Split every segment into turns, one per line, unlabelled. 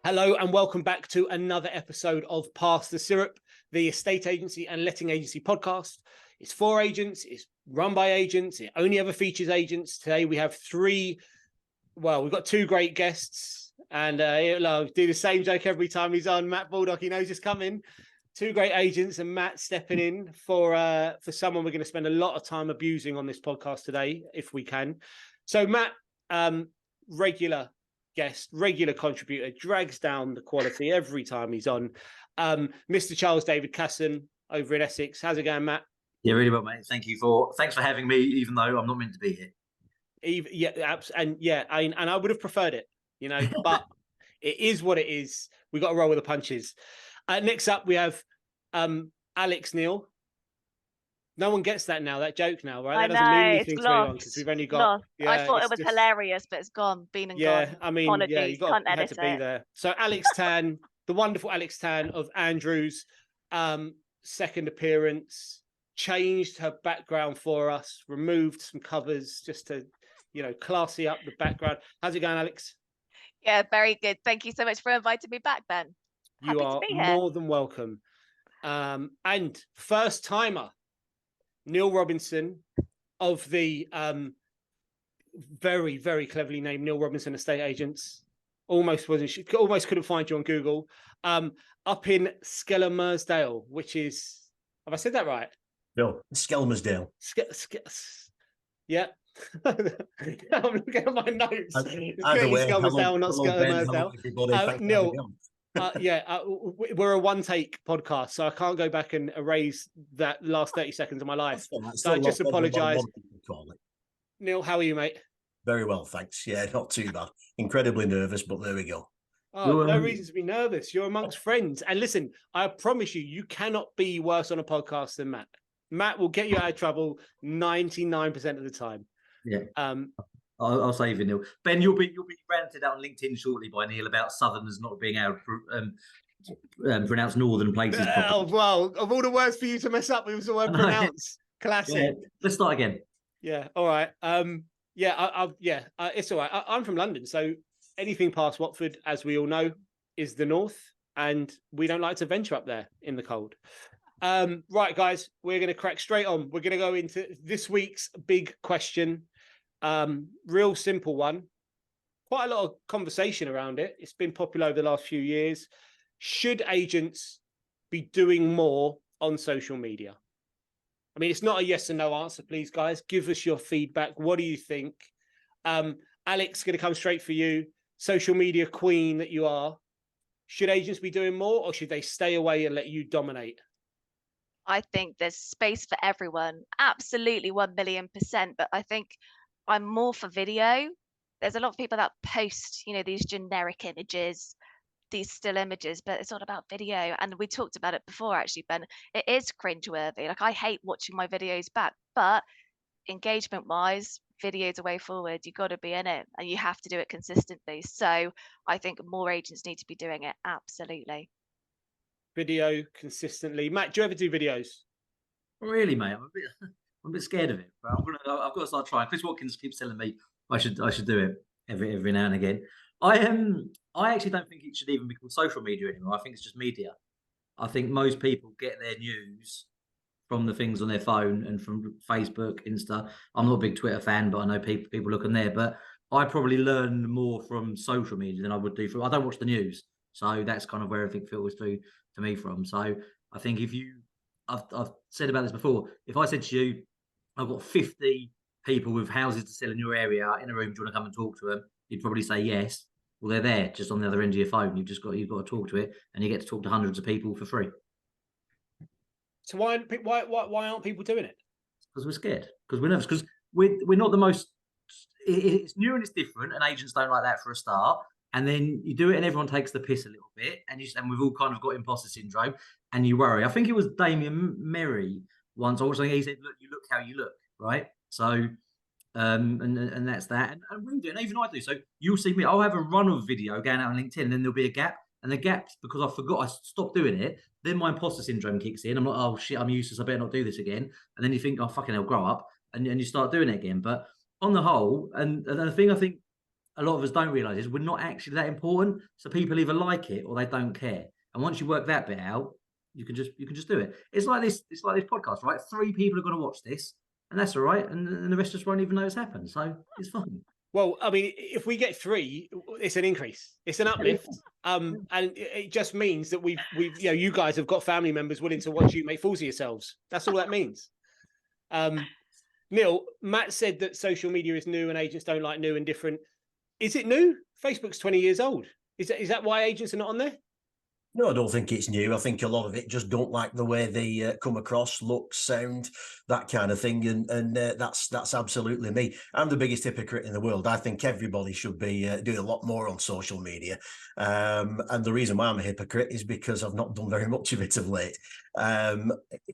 Hello and welcome back to another episode of Pass the Syrup, the estate agency and letting agency podcast. It's for agents, it's run by agents, it only ever features agents. Today we have we've got two great guests, and he'll do the same joke every time he's on. Matt Baldock, he knows it's coming. Two great agents, and Matt stepping in for someone we're going to spend a lot of time abusing on this podcast today, if we can. So Matt, regular guest, regular contributor, drags down the quality every time he's on. Mr. Charles David Casson over in Essex. How's it going, Matt?
Yeah, really well, mate. Thanks for having me, even though I'm not meant to be here.
I would have preferred it, but it is what it is. We got to roll with the punches. Next up, we have Alex Neil. No one gets that now, that joke now, right? That doesn't mean anything to anyone because we've only got...
Yeah, I thought it was hilarious, but it's gone, been and gone.
I mean,
apologies,
you had to be there. So Alex Tan, the wonderful Alex Tan of Andrews, second appearance, changed her background for us, removed some covers just to, classy up the background. How's it going, Alex?
Yeah, very good. Thank you so much for inviting me back, Ben.
You are more than welcome. And first timer, Neil Robinson of the very, very cleverly named Neil Robinson Estate Agents. Almost couldn't find you on Google. Up in Skelmersdale, which is, have I said that right?
No, Skelmersdale.
Yeah. I'm looking at my notes.
Either way,
Skelmersdale, not Skelmersdale. Neil. We're a one-take podcast, so I can't go back and erase that last 30 seconds of my life. So I just apologise. Neil, how are you, mate?
Very well, thanks. Yeah, not too bad. Incredibly nervous, but there we go.
Oh, no reason to be nervous. You're amongst friends. And listen, I promise you cannot be worse on a podcast than Matt. Matt will get you out of trouble 99% of the time.
Yeah. I'll save you, Neil. Ben, you'll be ranted out on LinkedIn shortly by Neil about Southerners not being able to pronounce northern places.
Oh, well, of all the words for you to mess up, it was the word pronounce. Classic.
Yeah, let's start again.
Yeah. All right. It's all right. I'm from London, so anything past Watford, as we all know, is the north, and we don't like to venture up there in the cold. Right, guys, we're going to crack straight on. We're going to go into this week's big question. Real simple one. Quite a lot of conversation around it. It's been popular over the last few years. Should agents be doing more on social media? I mean, it's not a yes or no answer, please, guys. Give us your feedback. What do you think? Alex, going to come straight for you. Social media queen that you are. Should agents be doing more, or should they stay away and let you dominate?
I think there's space for everyone. Absolutely 1,000,000%. But I think I'm more for video. There's a lot of people that post, these generic images, these still images, but it's all about video. And we talked about it before, actually, Ben. It is cringeworthy. Like, I hate watching my videos back, but engagement-wise, video's a way forward. You've got to be in it, and you have to do it consistently. So I think more agents need to be doing it. Absolutely.
Video consistently. Matt, do you ever do videos?
Really, mate? I'm a bit scared of it, but I've got to start trying. Chris Watkins keeps telling me I should do it every now and again. I actually don't think it should even be called social media anymore. I think it's just media. I think most people get their news from the things on their phone and from Facebook, Insta. I'm not a big Twitter fan, but I know people look on there. But I probably learn more from social media than I would do from. I don't watch the news, so that's kind of where everything filters through to me from. So I think I've said about this before. If I said to you, I've got 50 people with houses to sell in your area in a room, do you want to come and talk to them? You'd probably say yes. Well, they're there just on the other end of your phone. You've got to talk to it, and you get to talk to hundreds of people for free.
So why aren't people doing it?
Because we're scared. Because we're nervous. Because we're not the most. It's new and it's different, and agents don't like that for a start. And then you do it, and everyone takes the piss a little bit, and we've all kind of got imposter syndrome, and you worry. I think it was Damien Merry once. I was saying, he said, "Look, you look how you look," right? So, and that's that. And we do, and even I do. So you'll see me. I'll have a run of video going out on LinkedIn, and then there'll be a gap. And the gap's because I forgot. I stopped doing it. Then my imposter syndrome kicks in. I'm like, oh shit, I'm useless. I better not do this again. And then you think, oh fucking hell, grow up, and you start doing it again. But on the whole, and the thing I think a lot of us don't realise is we're not actually that important. So people either like it or they don't care. And once you work that bit out, you can just do it. It's like this podcast, right? 3 people are going to watch this, and that's all right. And the rest just won't even know it's happened. So it's fine.
Well, I mean, if we get 3, it's an increase. It's an uplift. And it just means that we've you guys have got family members willing to watch you make fools of yourselves. That's all that means. Neil, Matt said that social media is new and agents don't like new and different. Is it new? Facebook's 20 years old. Is that why agents are not on there?
No, I don't think it's new. I think a lot of it just don't like the way they come across, look, sound, that kind of thing, and that's absolutely me. I'm the biggest hypocrite in the world. I think everybody should be doing a lot more on social media, and the reason why I'm a hypocrite is because I've not done very much of it of late.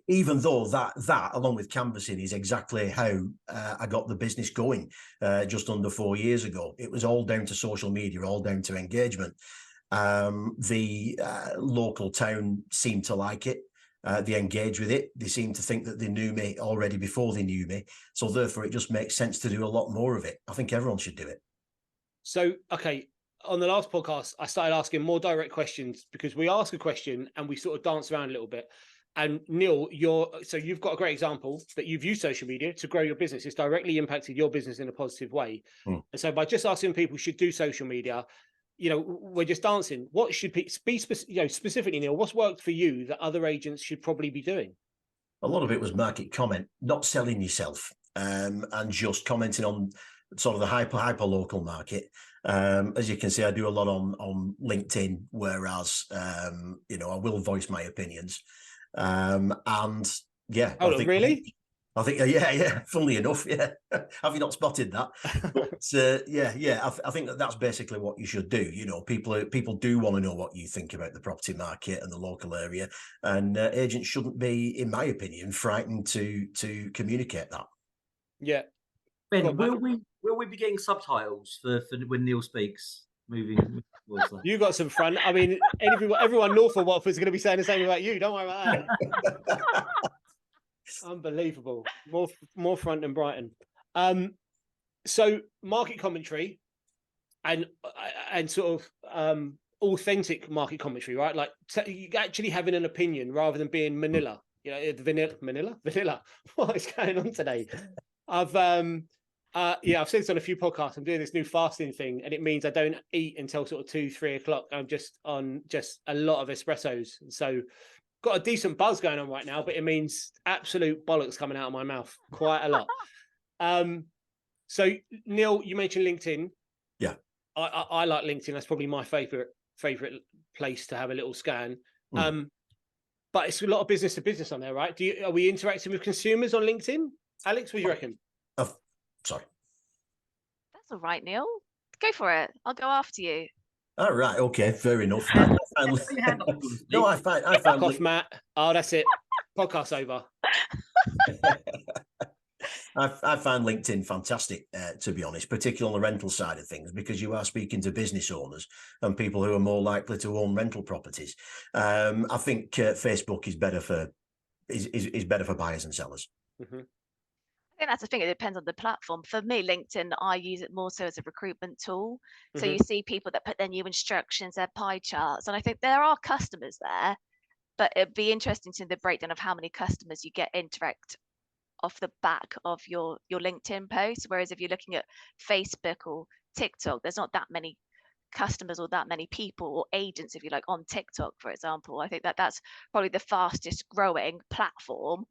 Even though that along with canvassing is exactly how I got the business going just under 4 years ago. It was all down to social media, all down to engagement. The local town seemed to like it. They engaged with it. They seemed to think that they knew me already before they knew me. So therefore, it just makes sense to do a lot more of it. I think everyone should do it.
So, okay, on the last podcast, I started asking more direct questions because we ask a question and we sort of dance around a little bit. And Neil, you've got a great example that you've used social media to grow your business. It's directly impacted your business in a positive way. And so by just asking people should do social media, we're just dancing. What should be specifically, Neil, what's worked for you that other agents should probably be doing?
A lot of it was market comment, not selling yourself, and just commenting on sort of the hyper local market. As you can see, I do a lot on LinkedIn, whereas I will voice my opinions. And yeah,
really?
I think, yeah. Funnily enough, yeah. Have you not spotted that? But I think that's basically what you should do. People do want to know what you think about the property market and the local area, and agents shouldn't be, in my opinion, frightened to communicate that.
Yeah.
Ben, will we be getting subtitles for when Neil speaks? Moving forward?
You got some front. I mean, everyone north of Watford is going to be saying the same about you. Don't worry about that. Unbelievable. More front than Brighton. So market commentary and sort of authentic market commentary, right? Like you actually having an opinion rather than being Manila. Vanilla. What is going on today? I've said this on a few podcasts. I'm doing this new fasting thing, and it means I don't eat until sort of 2-3 o'clock. I'm just on a lot of espressos, so got a decent buzz going on right now, but it means absolute bollocks coming out of my mouth quite a lot. So Neil, you mentioned LinkedIn.
Yeah.
I like LinkedIn. That's probably my favorite place to have a little scan. But it's a lot of business to business on there, right? Are we interacting with consumers on LinkedIn? Alex, what do you reckon?
Sorry.
That's all right, Neil. Go for it. I'll go after you.
All right. Okay. Fair enough. No, I find
off, Matt. Oh, that's it. Podcast over.
I find LinkedIn fantastic, to be honest, particularly on the rental side of things, because you are speaking to business owners and people who are more likely to own rental properties. I think Facebook is better for buyers and sellers.
Mm-hmm. I think that's the thing. It depends on the platform. For me, LinkedIn, I use it more so as a recruitment tool. So you see people that put their new instructions, their pie charts, and I think there are customers there, but it'd be interesting to see the breakdown of how many customers you get interact off the back of your LinkedIn post. Whereas if you're looking at Facebook or TikTok, there's not that many customers or that many people or agents, if you like, on TikTok, for example. I think that's probably the fastest growing platform.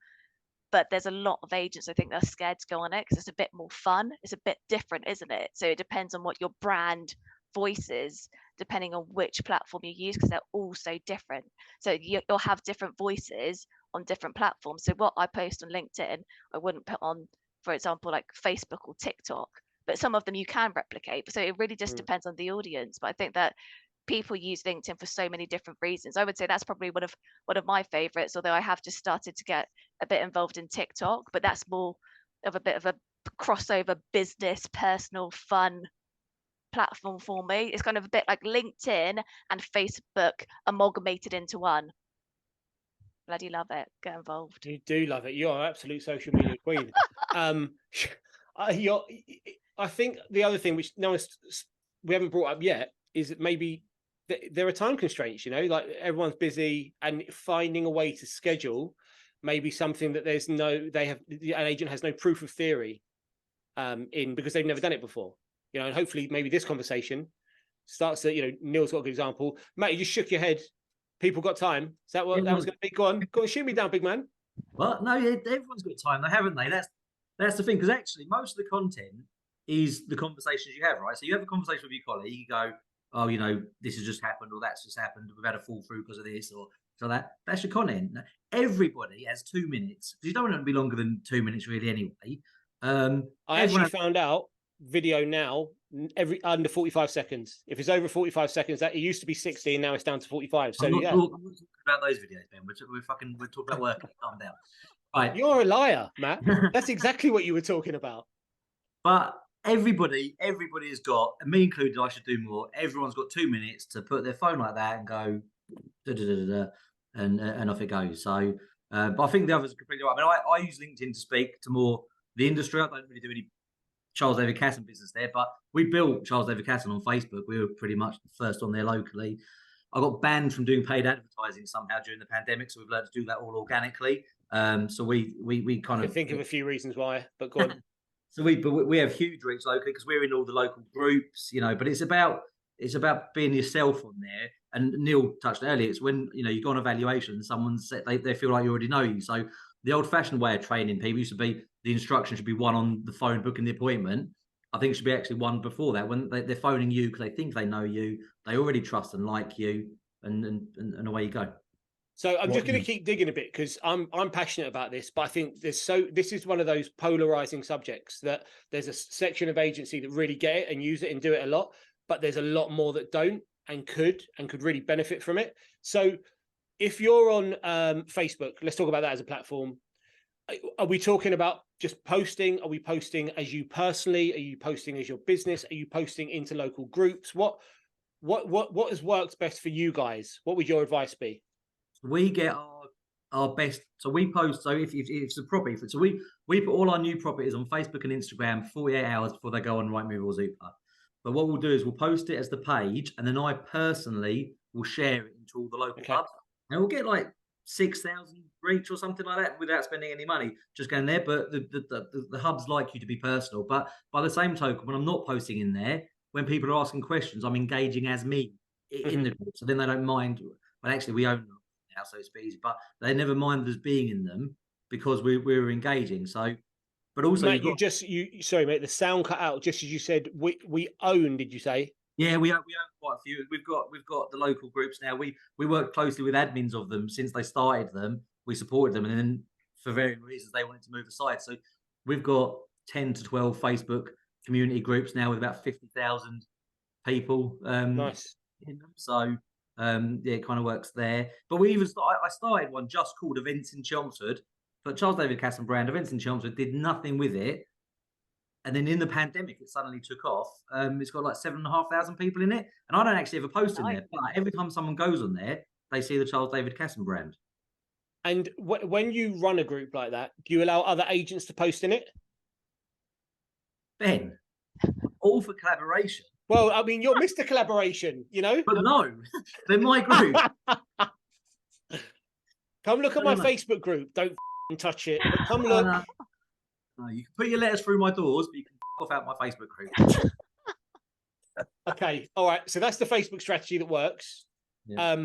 But there's a lot of agents, I think, that are scared to go on it because it's a bit more fun. It's a bit different, isn't it? So it depends on what your brand voice is, depending on which platform you use, because they're all so different. So you'll have different voices on different platforms. So what I post on LinkedIn, I wouldn't put on, for example, like Facebook or TikTok. But some of them you can replicate. So it really just depends on the audience. But I think that people use LinkedIn for so many different reasons. I would say that's probably one of my favorites, although I have just started to get a bit involved in TikTok, but that's more of a bit of a crossover business, personal, fun platform for me. It's kind of a bit like LinkedIn and Facebook amalgamated into one. Bloody love it. Get involved.
You do love it. You're an absolute social media queen. I think the other thing which no one's we haven't brought up yet is that maybe there are time constraints, you know, like everyone's busy, and finding a way to schedule maybe something that an agent has no proof of theory in, because they've never done it before, you know, and hopefully maybe this conversation starts to, you know, Neil's got a good example. Matt, you just shook your head. People got time. Is that what that was going to be? Go on, shoot me down, big man.
Well, no, everyone's got time, though, haven't they? That's the thing, because actually most of the content is the conversations you have, right? So you have a conversation with your colleague, you go, oh, you know, this has just happened, or that's just happened, we've had a fall through because of this, or so that's your content. Everybody has 2 minutes, because you don't want it to be longer than 2 minutes really anyway.
I actually found out video now every under 45 seconds. If it's over 45 seconds, that it used to be 60 and now it's down to 45. So
I'm not
yeah,
talking about those videos, Ben. We're talking about work. Calm down. Right.
You're a liar, Matt. That's exactly what you were talking about.
But everybody has got, and me included, I should do more. Everyone's got 2 minutes to put their phone like that and go, and off it goes. So, but I think the others are completely right. I mean, I use LinkedIn to speak to more the industry. I don't really do any Chirs David Casson business there, but we built Chirs David Casson on Facebook. We were pretty much the first on there locally. I got banned from doing paid advertising somehow during the pandemic, so we've learned to do that all organically. So we kind of
think of a few reasons why, but go on.
So we have huge reach locally because we're in all the local groups, you know. But it's about being yourself on there. And Neil touched earlier, it's when, you know, you go on evaluation, someone said they feel like you already know you. So the old-fashioned way of training people used to be the instruction should be one on the phone booking the appointment. I think it should be actually one before that, when they're phoning you because they think they know you, they already trust and like you, and away you go.
So I'm just going to keep digging a bit because I'm passionate about this, but I think this is one of those polarizing subjects that there's a section of agency that really get it and use it and do it a lot, but there's a lot more that don't and could really benefit from it. So if you're on Facebook, let's talk about that as a platform. Are we talking about just posting? Are we posting as you personally? Are you posting as your business? Are you posting into local groups? What has worked best for you guys? What would your advice be?
We get our best. So we post. So if it's a property, so we put all our new properties on Facebook and Instagram 48 hours before they go on Rightmove or Zoopla. But what we'll do is we'll post it as the page, and then I personally will share it into all the local hubs, and we'll get like 6,000 reach or something like that without spending any money, just going there. But the hubs like you to be personal. But by the same token, when I'm not posting in there, when people are asking questions, I'm engaging as me in the group. So then they don't mind. Well, actually, we own them now, so it's easy. But they never mind us being in them because we're engaging. So, but also,
Matt, sorry, mate. The sound cut out just as you said. We own. Did you say?
Yeah, we own quite a few. We've got the local groups now. We work closely with admins of them since they started them. We supported them, and then for varying reasons they wanted to move aside. So we've got 10 to 12 Facebook community groups now with about 50,000 people.
Nice.
In them. So yeah, it kind of works there. But I started one just called Events in Chelmsford, but Chirs David Casson brand Events in Chelmsford did nothing with it. And then in the pandemic, it suddenly took off. It's got like 7,500 people in it. And I don't actually ever post in there. But every time someone goes on there, they see the Chirs David Casson brand.
And when you run a group like that, do you allow other agents to post in it?
Ben, all for collaboration.
Well, I mean, you're Mr. Collaboration, you know?
But no, they're my group.
Come look at my Facebook group. Don't touch it. But come look.
No, you can put your letters through my doors, but you can off out my Facebook group.
Okay, all right. So that's the Facebook strategy that works. Yeah.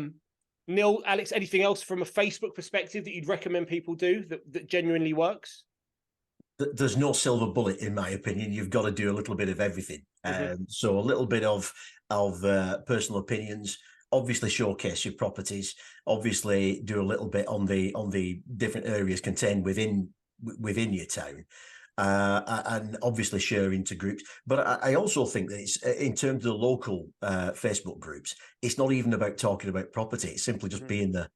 Neil, Alex, anything else from a Facebook perspective that you'd recommend people do that genuinely works?
There's no silver bullet, in my opinion. You've got to do a little bit of everything. So a little bit of personal opinions. Obviously, showcase your properties. Obviously, do a little bit on the different areas contained within your town, and obviously share into groups. But I also think that it's in terms of the local Facebook groups, it's not even about talking about property. It's simply just being there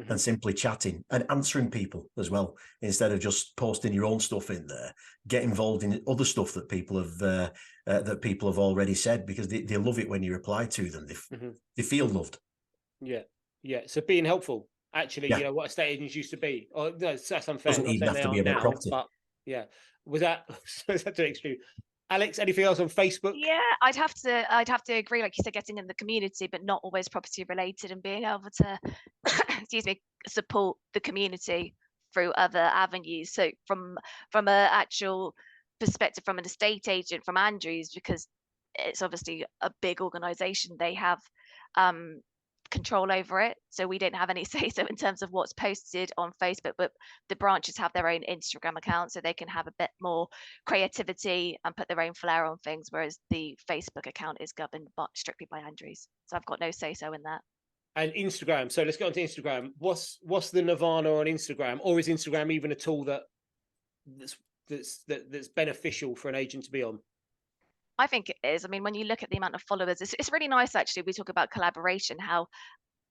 and simply chatting and answering people as well, instead of just posting your own stuff in there. Get involved in other stuff that people have already said, because they love it when you reply to them. They feel loved.
Yeah. So being helpful. Actually, you know what estate agents used to be. Oh, no, that's unfair.
Doesn't even have to be about property.
But yeah, was that to extreme? Alex, anything else on Facebook?
Yeah, I'd have to agree, like you said, getting in the community, but not always property related, and being able to, excuse me, support the community through other avenues. So from a actual perspective, from an estate agent, from Andrews, because it's obviously a big organization, they have control over it, so we don't have any say so in terms of what's posted on Facebook, but the branches have their own Instagram account, so they can have a bit more creativity and put their own flair on things, whereas the Facebook account is governed strictly by Andrews, so I've got no say so in that.
And Instagram, so let's go on to Instagram. What's the nirvana on Instagram, or is Instagram even a tool that's beneficial for an agent to be on?
I think it is. I mean, when you look at the amount of followers, it's really nice, actually. We talk about collaboration, how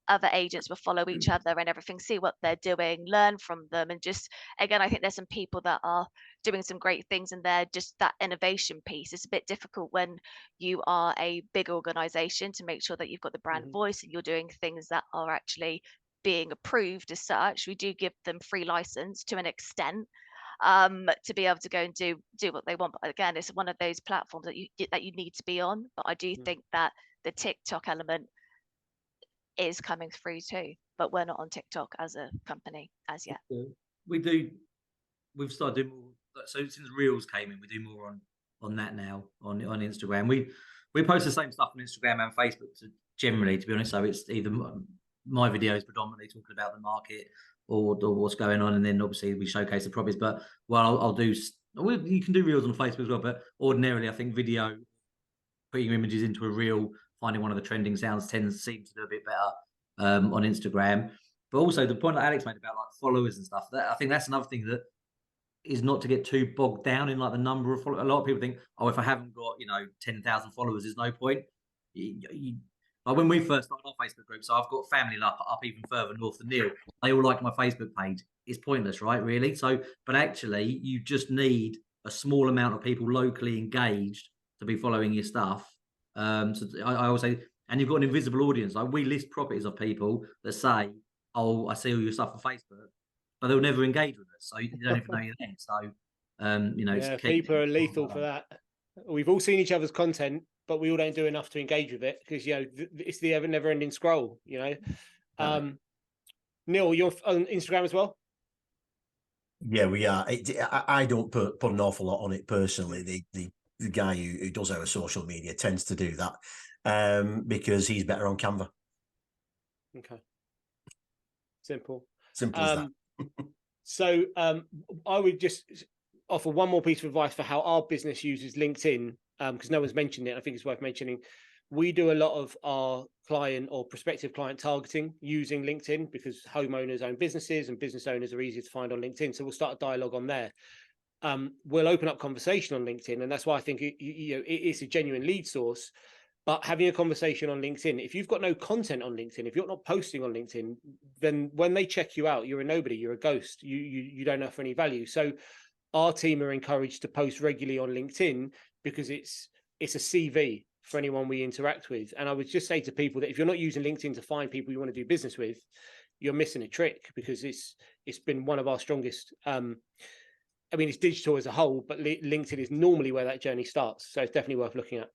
other agents will follow each other and everything, see what they're doing, learn from them. And just, again, I think there's some people that are doing some great things, and they're just that innovation piece. It's a bit difficult when you are a big organization to make sure that you've got the brand voice and you're doing things that are actually being approved as such. We do give them free license to an extent, to be able to go and do what they want. But again, it's one of those platforms that you need to be on. But I do think that the TikTok element is coming through too. But we're not on TikTok as a company as yet.
We've started doing more. So since Reels came in, we do more on that now on Instagram. We post the same stuff on Instagram and Facebook generally, to be honest. So it's either my videos predominantly talking about the market or what's going on, and then obviously we showcase the properties. But I'll do. You can do reels on Facebook as well, but ordinarily I think video, putting your images into a reel, finding one of the trending sounds seems to do a bit better on Instagram. But also the point that Alex made about like followers and stuff, I think that's another thing that is not to get too bogged down in like the number of followers. A lot of people think, oh, if I haven't got 10,000 followers, there's no point. Like when we first started our Facebook group, so I've got family up even further north than Neil. They all like my Facebook page. It's pointless, right? Really. So, but actually, you just need a small amount of people locally engaged to be following your stuff. So I always say, and you've got an invisible audience. Like we list properties of people that say, "Oh, I see all your stuff on Facebook," but they'll never engage with us, so you don't even know you're there. So,
people are lethal for that. We've all seen each other's content, but we all don't do enough to engage with it because it's the never-ending scroll. Neil, you're on Instagram as well?
Yeah, we are. I don't put an awful lot on it personally. The guy who does our social media tends to do that because he's better on Canva.
Okay. Simple
as that.
So I would just offer one more piece of advice for how our business uses LinkedIn, because no one's mentioned it. I think it's worth mentioning. We do a lot of our client or prospective client targeting using LinkedIn because homeowners own businesses and business owners are easier to find on LinkedIn. So we'll start a dialogue on there. We'll open up conversation on LinkedIn, and that's why I think it's a genuine lead source. But having a conversation on LinkedIn, if you've got no content on LinkedIn, if you're not posting on LinkedIn, then when they check you out, you're a nobody, you're a ghost. You don't offer any value. So our team are encouraged to post regularly on LinkedIn because it's a CV for anyone we interact with. And I would just say to people that if you're not using LinkedIn to find people you want to do business with, you're missing a trick because it's been one of our strongest. I mean, it's digital as a whole, but LinkedIn is normally where that journey starts. So it's definitely worth looking at.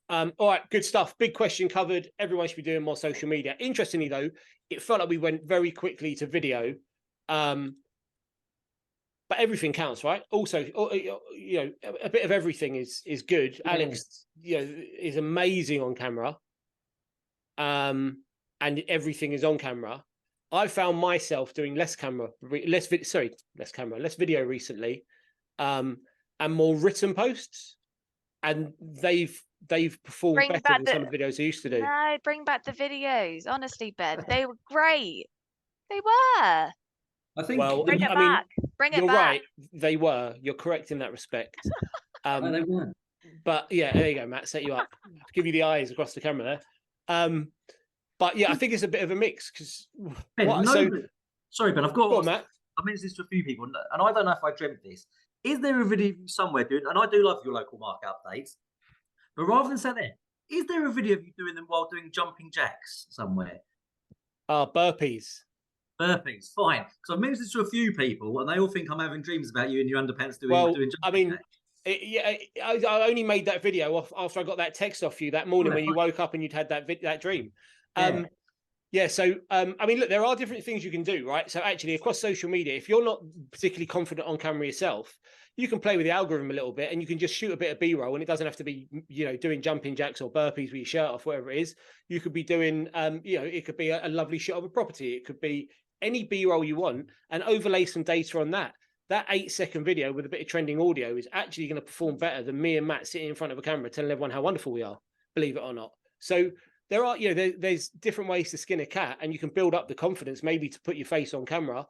All right, good stuff. Big question covered. Everyone should be doing more social media. Interestingly, though, it felt like we went very quickly to video. But everything counts, right? Also, a bit of everything is good. Yeah. Alex, is amazing on camera. And everything is on camera. I found myself doing less video recently, and more written posts, and they've performed better than some of the videos I used to do.
No, bring back the videos. Honestly, Ben, they were great. They were.
I think.
Well,
bring it back. Bring it back.
You're right. They were. You're correct in that respect.
No, they weren't.
But yeah, there you go, Matt. Set you up. Give you the eyes across the camera there. But yeah, I think it's a bit of a mix because.
Sorry, Ben. I've got.
Go on, Matt.
I mentioned this to a few people, and I don't know if I dreamt this. Is there a video of you somewhere doing? And I do love your local market updates, but rather than say that, is there a video of you doing them while doing jumping jacks somewhere?
Burpees.
Burpees, fine. Because I've mentioned this to a few people, and they all think I'm having dreams about you in your underpants doing jumping jacks.
I only made that video off after I got that text off you that morning when you woke up and you'd had that dream. Yeah. So, I mean, look, there are different things you can do, right? So actually across social media, if you're not particularly confident on camera yourself, you can play with the algorithm a little bit and you can just shoot a bit of B-roll, and it doesn't have to be, doing jumping jacks or burpees with your shirt off, whatever it is. You could be doing, it could be a lovely shot of a property. It could be any B-roll you want and overlay some data on that. That 8-second video with a bit of trending audio is actually going to perform better than me and Matt sitting in front of a camera telling everyone how wonderful we are, believe it or not. So there are, there's different ways to skin a cat, and you can build up the confidence maybe to put your face on camera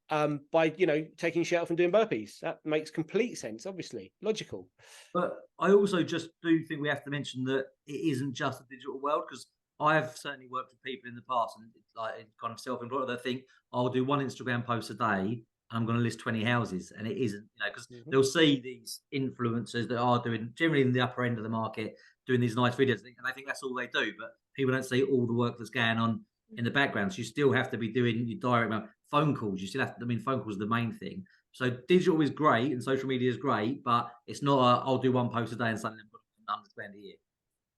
by, taking your shirt off and doing burpees. That makes complete sense, obviously, logical.
But I also just do think we have to mention that it isn't just a digital world, because I have certainly worked with people in the past and like kind of self-employed. They think I'll do one Instagram post a day. I'm going to list 20 houses, and it isn't, because they'll see these influencers that are doing generally in the upper end of the market, doing these nice videos, and I think that's all they do. But people don't see all the work that's going on in the background. So you still have to be doing your direct phone calls. You still have to, phone calls are the main thing. So digital is great and social media is great, but it's not I'll do one post a day and suddenly I'm $100,000 a year.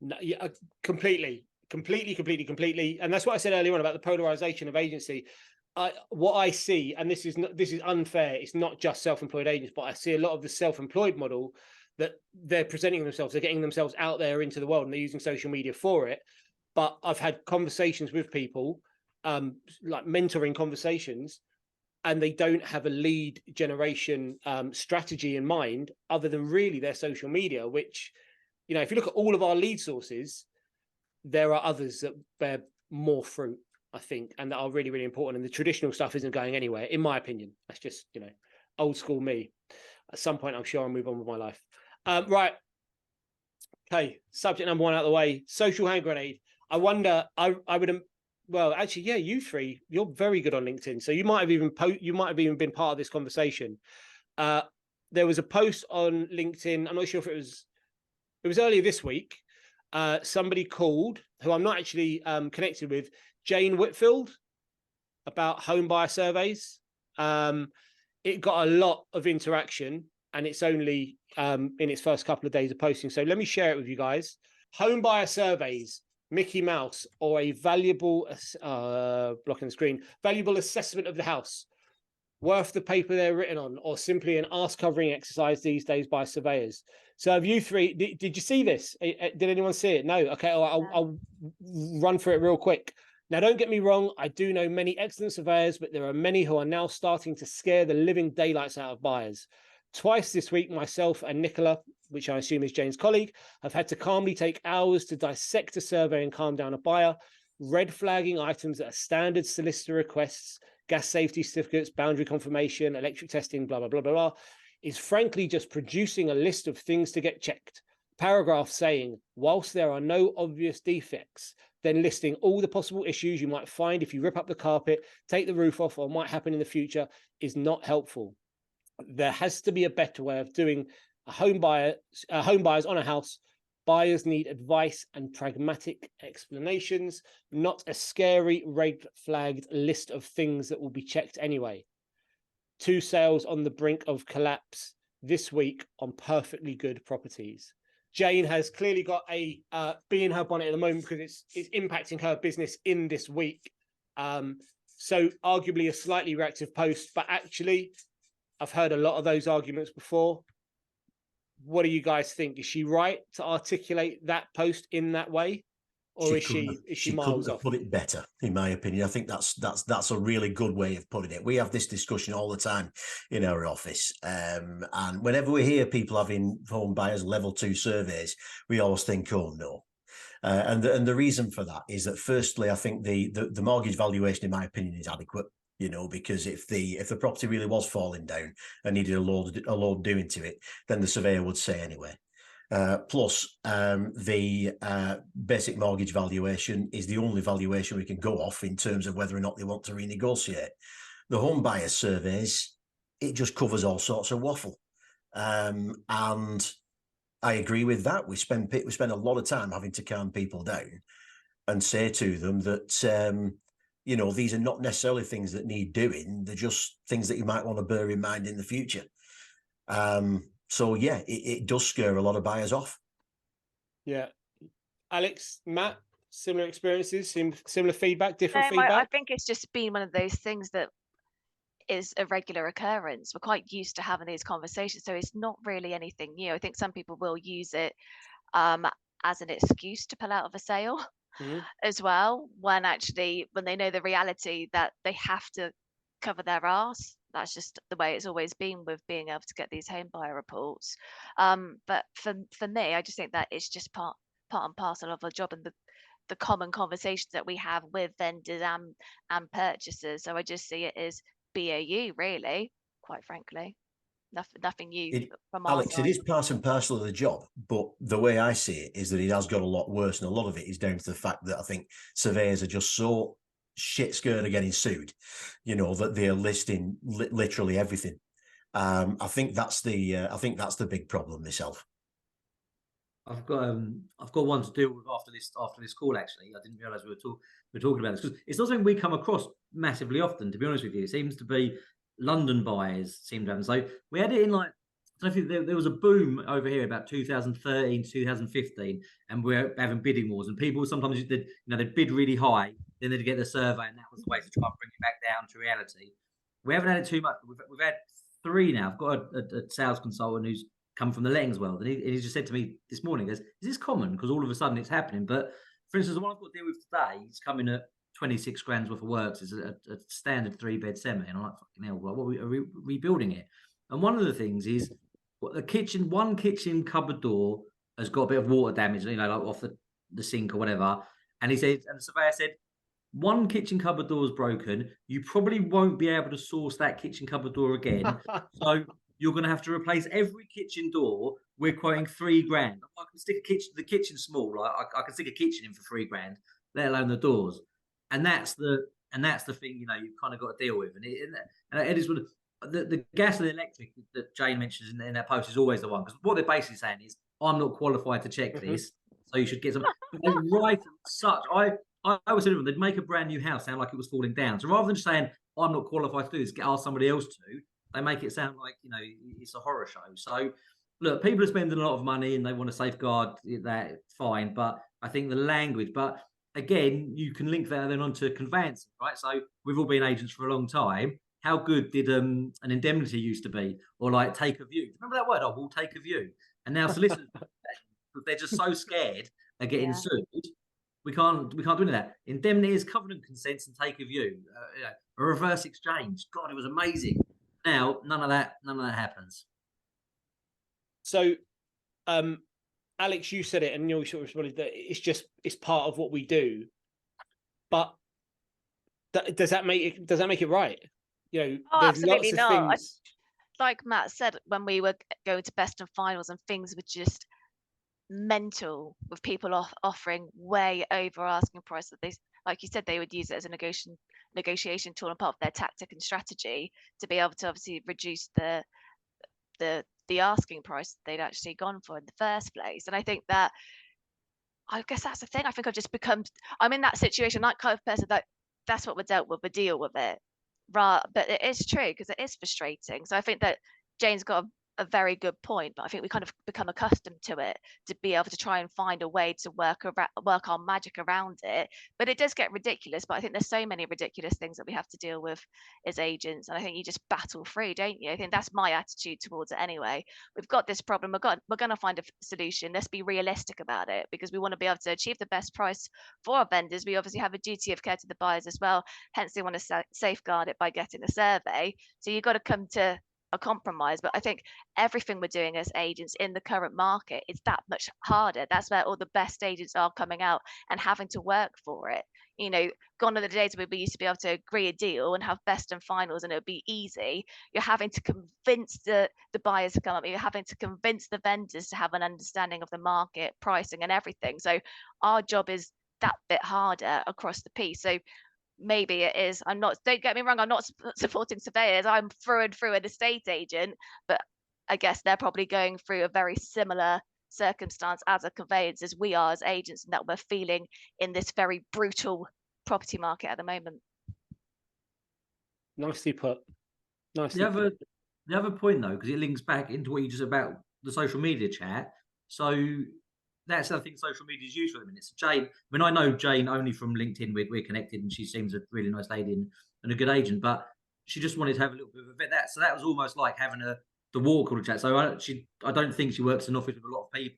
No, yeah, completely. And that's what I said earlier on about the polarization of agency. What I see, and this is unfair, it's not just self-employed agents, but I see a lot of the self-employed model that they're presenting themselves, they're getting themselves out there into the world and they're using social media for it. But I've had conversations with people, like mentoring conversations, and they don't have a lead generation strategy in mind other than really their social media, which, if you look at all of our lead sources, there are others that bear more fruit, I think, and that are really, really important. And the traditional stuff isn't going anywhere, in my opinion. That's just, old school me. At some point, I'm sure I'll move on with my life. Right. Okay. Subject number 1 out of the way. Social hand grenade. I wonder, I would, well, actually, yeah, you three, you're very good on LinkedIn. So you might have even been part of this conversation. There was a post on LinkedIn. I'm not sure if it was earlier this week. Somebody called, who I'm not actually connected with, Jane Whitfield, about home buyer surveys. It got a lot of interaction, and it's only in its first couple of days of posting. So let me share it with you guys. Home buyer surveys, Mickey Mouse, or a valuable, blocking the screen, valuable assessment of the house, worth the paper they're written on, or simply an arse covering exercise these days by surveyors. So have you three, did you see this? Did anyone see it? No. Okay, I'll run through it real quick. Now, don't get me wrong, I do know many excellent surveyors, but there are many who are now starting to scare the living daylights out of buyers. Twice this week, myself and Nicola, which I assume is Jane's colleague, have had to calmly take hours to dissect a survey and calm down a buyer, red flagging items that are standard solicitor requests, gas safety certificates, boundary confirmation, electric testing, blah, blah, blah, blah, blah, is frankly just producing a list of things to get checked. Paragraph saying, whilst there are no obvious defects, then listing all the possible issues you might find if you rip up the carpet, take the roof off, or might happen in the future is not helpful. There has to be a better way of doing home buyers on a house. Buyers need advice and pragmatic explanations, not a scary red flagged list of things that will be checked anyway. 2 sales on the brink of collapse this week on perfectly good properties. Jane has clearly got a bee in her bonnet at the moment because it's impacting her business in this week. So arguably a slightly reactive post, but actually I've heard a lot of those arguments before. What do you guys think? Is she right to articulate that post in that way? Or is she miles off?
Put it better, in my opinion. I think that's a really good way of putting it. We have this discussion all the time in our office, and whenever we hear people having home buyers level 2 surveys, we always think, oh no. And the reason for that is that, firstly, I think the mortgage valuation, in my opinion, is adequate. Because if the property really was falling down and needed a load doing to it, then the surveyor would say anyway. Plus, the basic mortgage valuation is the only valuation we can go off in terms of whether or not they want to renegotiate. The home buyer surveys, it just covers all sorts of waffle. And I agree with that. We spend a lot of time having to calm people down and say to them that, these are not necessarily things that need doing. They're just things that you might want to bear in mind in the future. So yeah, it does scare a lot of buyers off.
Yeah. Alex, Matt, similar experiences, similar feedback, different
I
feedback.
think it's just been one of those things that is a regular occurrence. We're quite used to having these conversations, so it's not really anything new. I think some people will use it as an excuse to pull out of a sale as well, when they know the reality that they have to cover their arse. That's just the way it's always been with being able to get these home buyer reports. But for me, I just think that it's just part and parcel of our job, and the common conversations that we have with vendors and purchasers. So I just see it as BAU, really, quite frankly. Nothing new from our
Alex,
side.
it is part and parcel of the job, but the way I see it is that it has got a lot worse, and a lot of it is down to the fact that I think surveyors are just so shit scared of getting sued, that they're listing literally everything. I think that's the big problem myself.
I've got one to deal with after this call. Actually, I didn't realise we were talking about this, because it's not something we come across massively often. To be honest with you, it seems to be London buyers seem to have. So we had it in, like, I don't know if there was a boom over here about 2013, 2015, and we're having bidding wars, and people sometimes they'd bid really high, then they'd get the survey, and that was the way to try and bring it back down to reality. We haven't had it too much. We've had 3 now. I've got a sales consultant who's come from the lettings world, and he just said to me this morning, "Is this common?" Because all of a sudden it's happening. But for instance, the one I've got to deal with today, it's coming at 26 grand's worth of works. It's a standard 3-bed semi, and I'm like, fucking hell, what are we rebuilding it? And one of the things is one kitchen cupboard door has got a bit of water damage, like off the sink or whatever. And he said, and the surveyor said, one kitchen cupboard door is broken. You probably won't be able to source that kitchen cupboard door again. So you're going to have to replace every kitchen door. We're quoting $3 grand. I can stick the kitchen small. I can stick a kitchen in for $3 grand, let alone the doors. And that's the thing, you've kind of got to deal with. And it is the gas and the electric that Jane mentions in that post is always the one, because what they're basically saying is, I'm not qualified to check this, so you should get some. Right, such I always said to them, they'd make a brand new house sound like it was falling down. So rather than just saying, I'm not qualified to do this, ask somebody else to, they make it sound like, it's a horror show. So look, people are spending a lot of money and they want to safeguard that, fine. But I think the language, but again, you can link that then onto conveyancing, right? So we've all been agents for a long time. How good did an indemnity used to be? Or like take a view? Remember that word? Oh, we'll take a view. And now solicitors, they're just so scared of getting sued. We can't do any of that. Indemnity is covenant consents and take a view. A reverse exchange. God, it was amazing. Now none of that happens.
So, Alex, you said it, and you sort of responded that it's part of what we do. But does that make it right? There's
absolutely
lots of
not.
things.
Like Matt said, when we were going to best and finals, and things were just mental, with people offering way over asking price, that they, like you said, they would use it as a negotiation tool and part of their tactic and strategy to be able to obviously reduce the asking price they'd actually gone for in the first place. And I think that, I guess that's the thing. I think I'm in that situation, that kind of person, that's what we're dealt with, we deal with it. Right, but it is true, because it is frustrating. So I think that Jane's got a very good point, but I think we kind of become accustomed to it, to be able to try and find a way to work our magic around it. But it does get ridiculous. But I think there's so many ridiculous things that we have to deal with as agents, and I think you just battle through, don't you? I think that's my attitude towards it anyway. We've got this problem, we're going to find a solution. Let's be realistic about it, because we want to be able to achieve the best price for our vendors. We obviously have a duty of care to the buyers as well, hence they want to safeguard it by getting a survey. So you've got to come to a compromise. But I think everything we're doing as agents in the current market is that much harder. That's where all the best agents are coming out and having to work for it. Gone are the days where we used to be able to agree a deal and have best and finals and it would be easy. You're having to convince the buyers to come up. You're having to convince the vendors to have an understanding of the market, pricing and everything. So our job is that bit harder across the piece. So maybe it is. Don't get me wrong, I'm not supporting surveyors. I'm through and through an estate agent, but I guess they're probably going through a very similar circumstance as a conveyance as we are as agents, and that we're feeling in this very brutal property market at the moment.
Nicely put.
The The other point, though, because it links back into what you just about the social media chat. So that's the thing social media is used for at the minute. So Jane, I mean, I know Jane only from LinkedIn. We're connected, and she seems a really nice lady and a good agent. But she just wanted to have a little bit of a vet. So that was almost like having the water cooler chat. So I don't think she works in an office with a lot of people.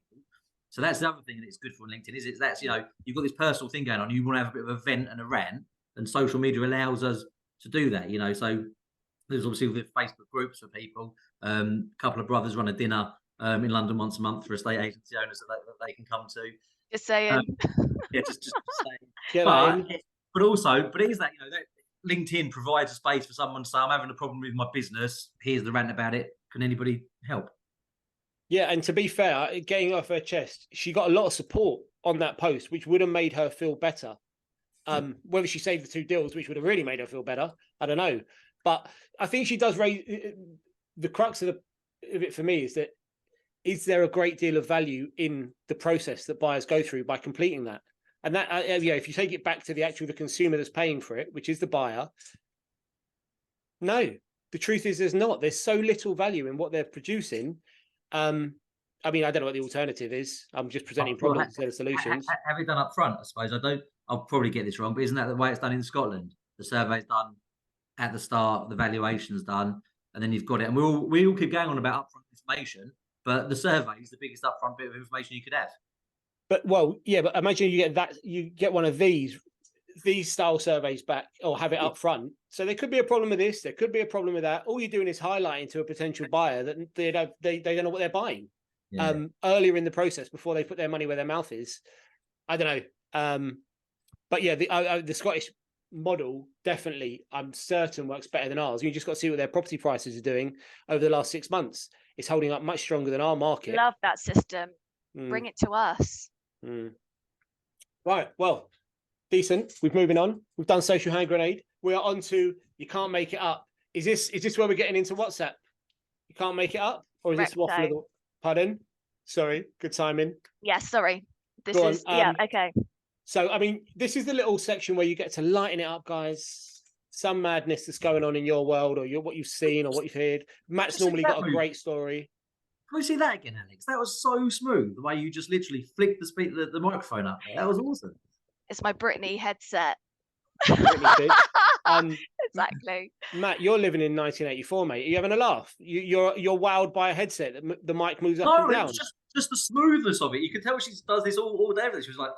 So that's the other thing that it's good for on LinkedIn is that's you've got this personal thing going on. You want to have a bit of a vent and a rant, and social media allows us to do that. So there's obviously the Facebook groups for people. A couple of brothers run a dinner in London once a month for estate agency owners that they can come to.
Just saying.
Yeah, just saying.
But
it is that that LinkedIn provides a space for someone to say, I'm having a problem with my business. Here's the rant about it. Can anybody help?
yeah, and to be fair, getting off her chest, she got a lot of support on that post, which would have made her feel better. Whether she saved the 2 deals, which would have really made her feel better, I don't know. But I think she does raise the crux of it for me is there a great deal of value in the process that buyers go through by completing that? And that, if you take it back to the consumer that's paying for it, which is the buyer, no, the truth is there's not. There's so little value in what they're producing. I mean, I don't know what the alternative is. I'm just presenting problems instead of solutions.
Have it done up front, I suppose. I'll probably get this wrong, but isn't that the way it's done in Scotland? The survey's done at the start, the valuation's done, and then you've got it. And we all keep going on about upfront information, but the survey is the biggest upfront bit of information you could have.
But imagine you get one of these style surveys back or have it up front. So there could be a problem with this, there could be a problem with that. All you're doing is highlighting to a potential buyer that they don't know what they're buying earlier in the process before they put their money where their mouth is. I don't know. But yeah, the Scottish model definitely, I'm certain, works better than ours. You just got to see what their property prices are doing over the last 6 months. It's holding up much stronger than our market.
Love that system. Bring it to us.
Right, well, decent. We're moving on. We've done social hand grenade. We are on to you can't make it up. Is this where we're getting into WhatsApp? You can't make it up, or is this waffle of the... Pardon? Sorry, good timing.
Yeah, sorry. Okay.
So, I mean, this is the little section where you get to lighten it up, guys. Some madness that's going on in your world, or what you've seen, or what you've heard. Matt's normally got a great story.
Can we see that again, Alex? That was so smooth. The way you just literally flicked the microphone up there. That was awesome.
It's my Britney headset. Exactly.
Matt, you're living in 1984, mate. Are you having a laugh? You're wowed by a headset that the mic moves up and down.
It's just the smoothness of it. You can tell she does this all day. She was like...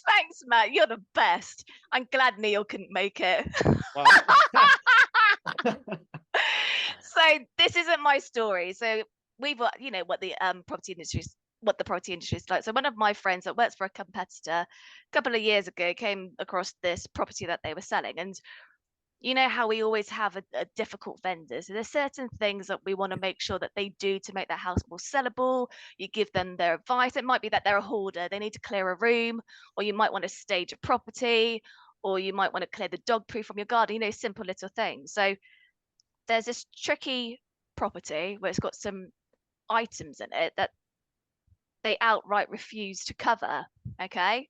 Thanks, Matt. You're the best. I'm glad Neil couldn't make it. So this isn't my story. So we've got, what the property industry is like. So one of my friends that works for a competitor a couple of years ago came across this property that they were selling, and you know how we always have a difficult vendor. So there's certain things that we want to make sure that they do to make their house more sellable. You give them their advice. It might be that they're a hoarder. They need to clear a room, or you might want to stage a property, or you might want to clear the dog poo from your garden, simple little things. So there's this tricky property where it's got some items in it that they outright refuse to cover. Okay.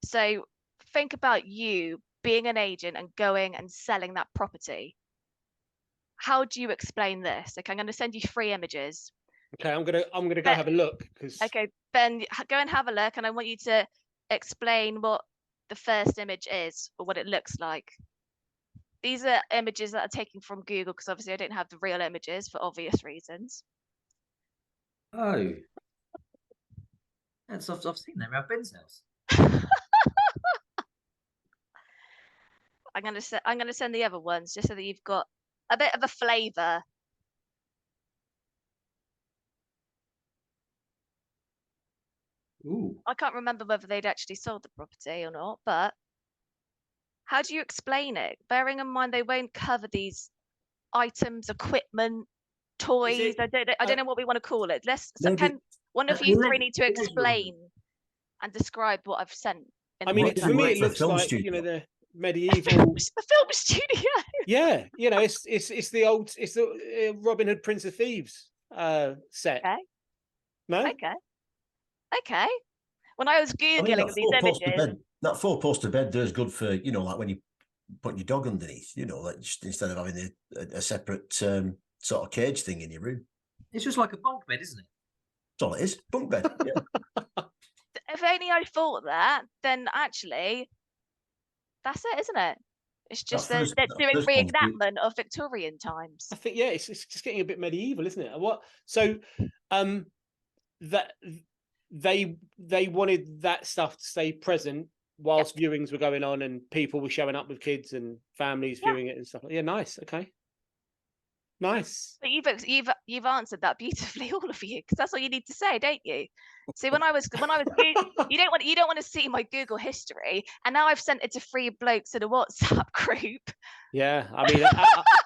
So think about you being an agent and going and selling that property. How do you explain this? Okay, I'm going to send you 3 images.
Okay, I'm gonna go have a look.
Okay, Ben, go and have a look, and I want you to explain what the first image is or what it looks like. These are images that are taken from Google because obviously I don't have the real images for obvious reasons.
Oh, I've seen them around Ben's house.
I'm gonna send the other ones just so that you've got a bit of a flavour.
Ooh.
I can't remember whether they'd actually sold the property or not, but how do you explain it? Bearing in mind they won't cover these items, equipment, toys. I don't know what we want to call it. Can one of you 3 need to explain and describe what I've sent?
For me, it looks like the medieval
the film studio.
Yeah, it's the Robin Hood Prince of Thieves set.
Okay.
No.
Okay. When I was googling these images,
that 4-poster bed there is good for like when you putting your dog underneath, like just instead of having a separate sort of cage thing in your room.
It's just like a bunk bed, isn't it?
That's all it is. Bunk bed. Yeah.
If only I thought that, then actually, that's it, isn't it? It's just they're doing reenactment of Victorian times.
I think, yeah, it's just getting a bit medieval, isn't it? That they wanted that stuff to stay present whilst viewings were going on and people were showing up with kids and families viewing it and stuff. Yeah, nice. Okay. Nice.
But you've answered that beautifully, all of you, because that's all you need to say, don't you? See, when I was you don't want to see my Google history, and now I've sent it to 3 blokes in a WhatsApp group.
Yeah, I mean,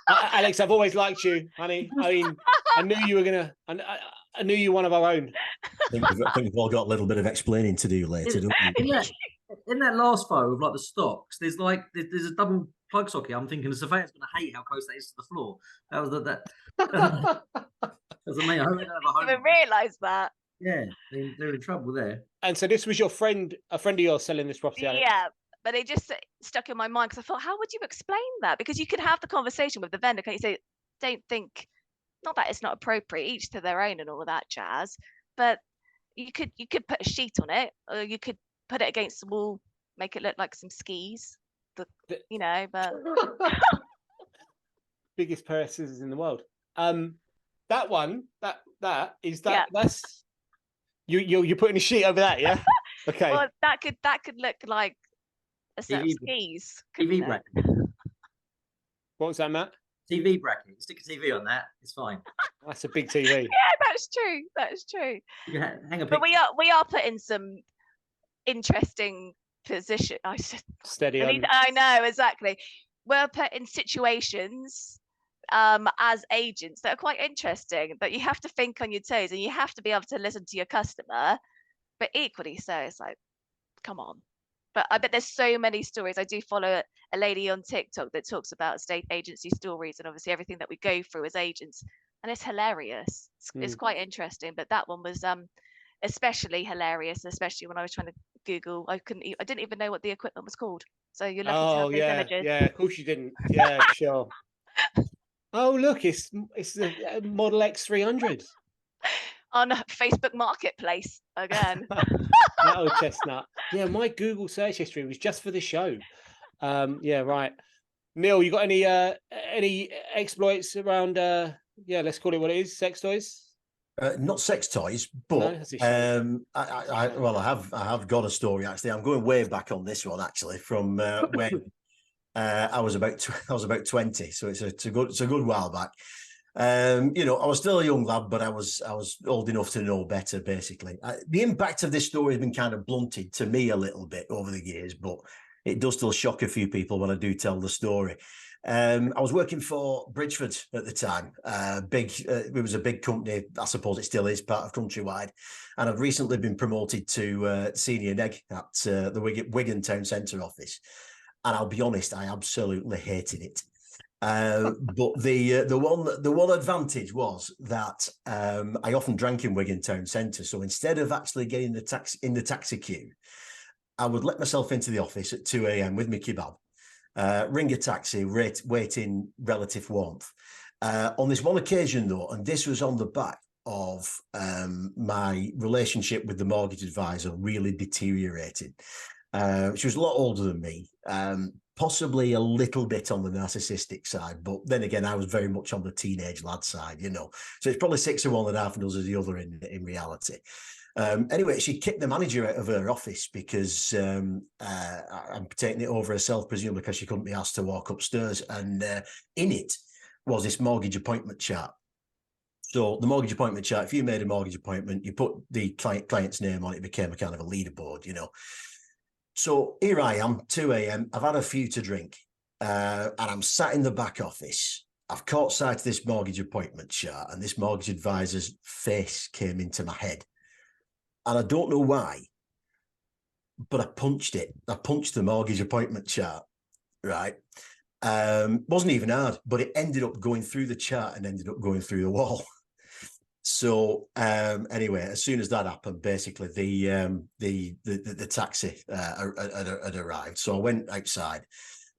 Alex, I've always liked you, honey. I mean, I knew you were gonna. I knew you were one of our own.
I think we've all got a little bit of explaining to do later, don't we?
In that last photo of like the stocks, there's a double plug socket. I'm thinking the surveyor's going to hate how close that is to the floor. That was that. That's amazing. I
didn't even realise that.
Yeah, they're in trouble there.
And so this was your friend, a friend of yours selling this property, Alex?
Yeah, but it just stuck in my mind because I thought, how would you explain that? Because you could have the conversation with the vendor. Can you say, don't think, not that it's not appropriate, each to their own and all of that jazz, but you could put a sheet on it, or you could put it against the wall, make it look like some skis. But
biggest pair of scissors in the world. That one, that's you're putting a sheet over that, yeah? Okay.
Well, that could look like a set of skis.
TV bracket.
What was that, Matt?
TV bracket. Stick a TV on that. It's fine.
That's a big TV.
Yeah, that's true. That's true.
You can hang a picture.
But we are putting some interesting position.
Steady on.
I know, exactly. We're put in situations as agents that are quite interesting, that you have to think on your toes and you have to be able to listen to your customer, but equally so it's like, come on. But I bet there's so many stories. I do follow a lady on TikTok that talks about estate agency stories and obviously everything that we go through as agents, and it's hilarious. It's quite interesting, but that one was especially hilarious, especially when I was trying to Google. I didn't even know what the equipment was called. So you're lucky to have those images.
Yeah, of course you didn't. Yeah, sure. Oh, look, it's the Model X300
on Facebook Marketplace again.
That old chestnut. Yeah, my Google search history was just for the show. Yeah, right. Neil, you got any exploits around? Let's call it what it is. Sex toys.
Not sex toys, but I have got a story actually. I'm going way back on this one actually from when I was about 20, so it's a good while back. I was still a young lad, but I was old enough to know better. Basically, the impact of this story has been kind of blunted to me a little bit over the years, but it does still shock a few people when I do tell the story. I was working for Bridgeford at the time. It was a big company. I suppose it still is part of Countrywide. And I've recently been promoted to senior neg at the Wigan Town Centre office. And I'll be honest, I absolutely hated it. But the one advantage was that I often drank in Wigan Town Centre. So instead of actually getting in the taxi queue, I would let myself into the office at 2 a.m. with my kebab. Ring a taxi, wait in relative warmth. On this one occasion, though, and this was on the back of my relationship with the mortgage advisor really deteriorating. She was a lot older than me, possibly a little bit on the narcissistic side, but then again, I was very much on the teenage lad side, So it's probably 6 of one and half dozen of the other in reality. Anyway, she kicked the manager out of her office because I'm taking it over herself, presumably because she couldn't be asked to walk upstairs. And in it was this mortgage appointment chart. So the mortgage appointment chart, if you made a mortgage appointment, you put the client's name on it, became a kind of a leaderboard, So here I am, 2 a.m. I've had a few to drink and I'm sat in the back office. I've caught sight of this mortgage appointment chart and this mortgage advisor's face came into my head. And I don't know why, but I punched it. I punched the mortgage appointment chart, right? Wasn't even hard, but it ended up going through the chart and ended up going through the wall. So anyway, as soon as that happened, basically the taxi had arrived. So I went outside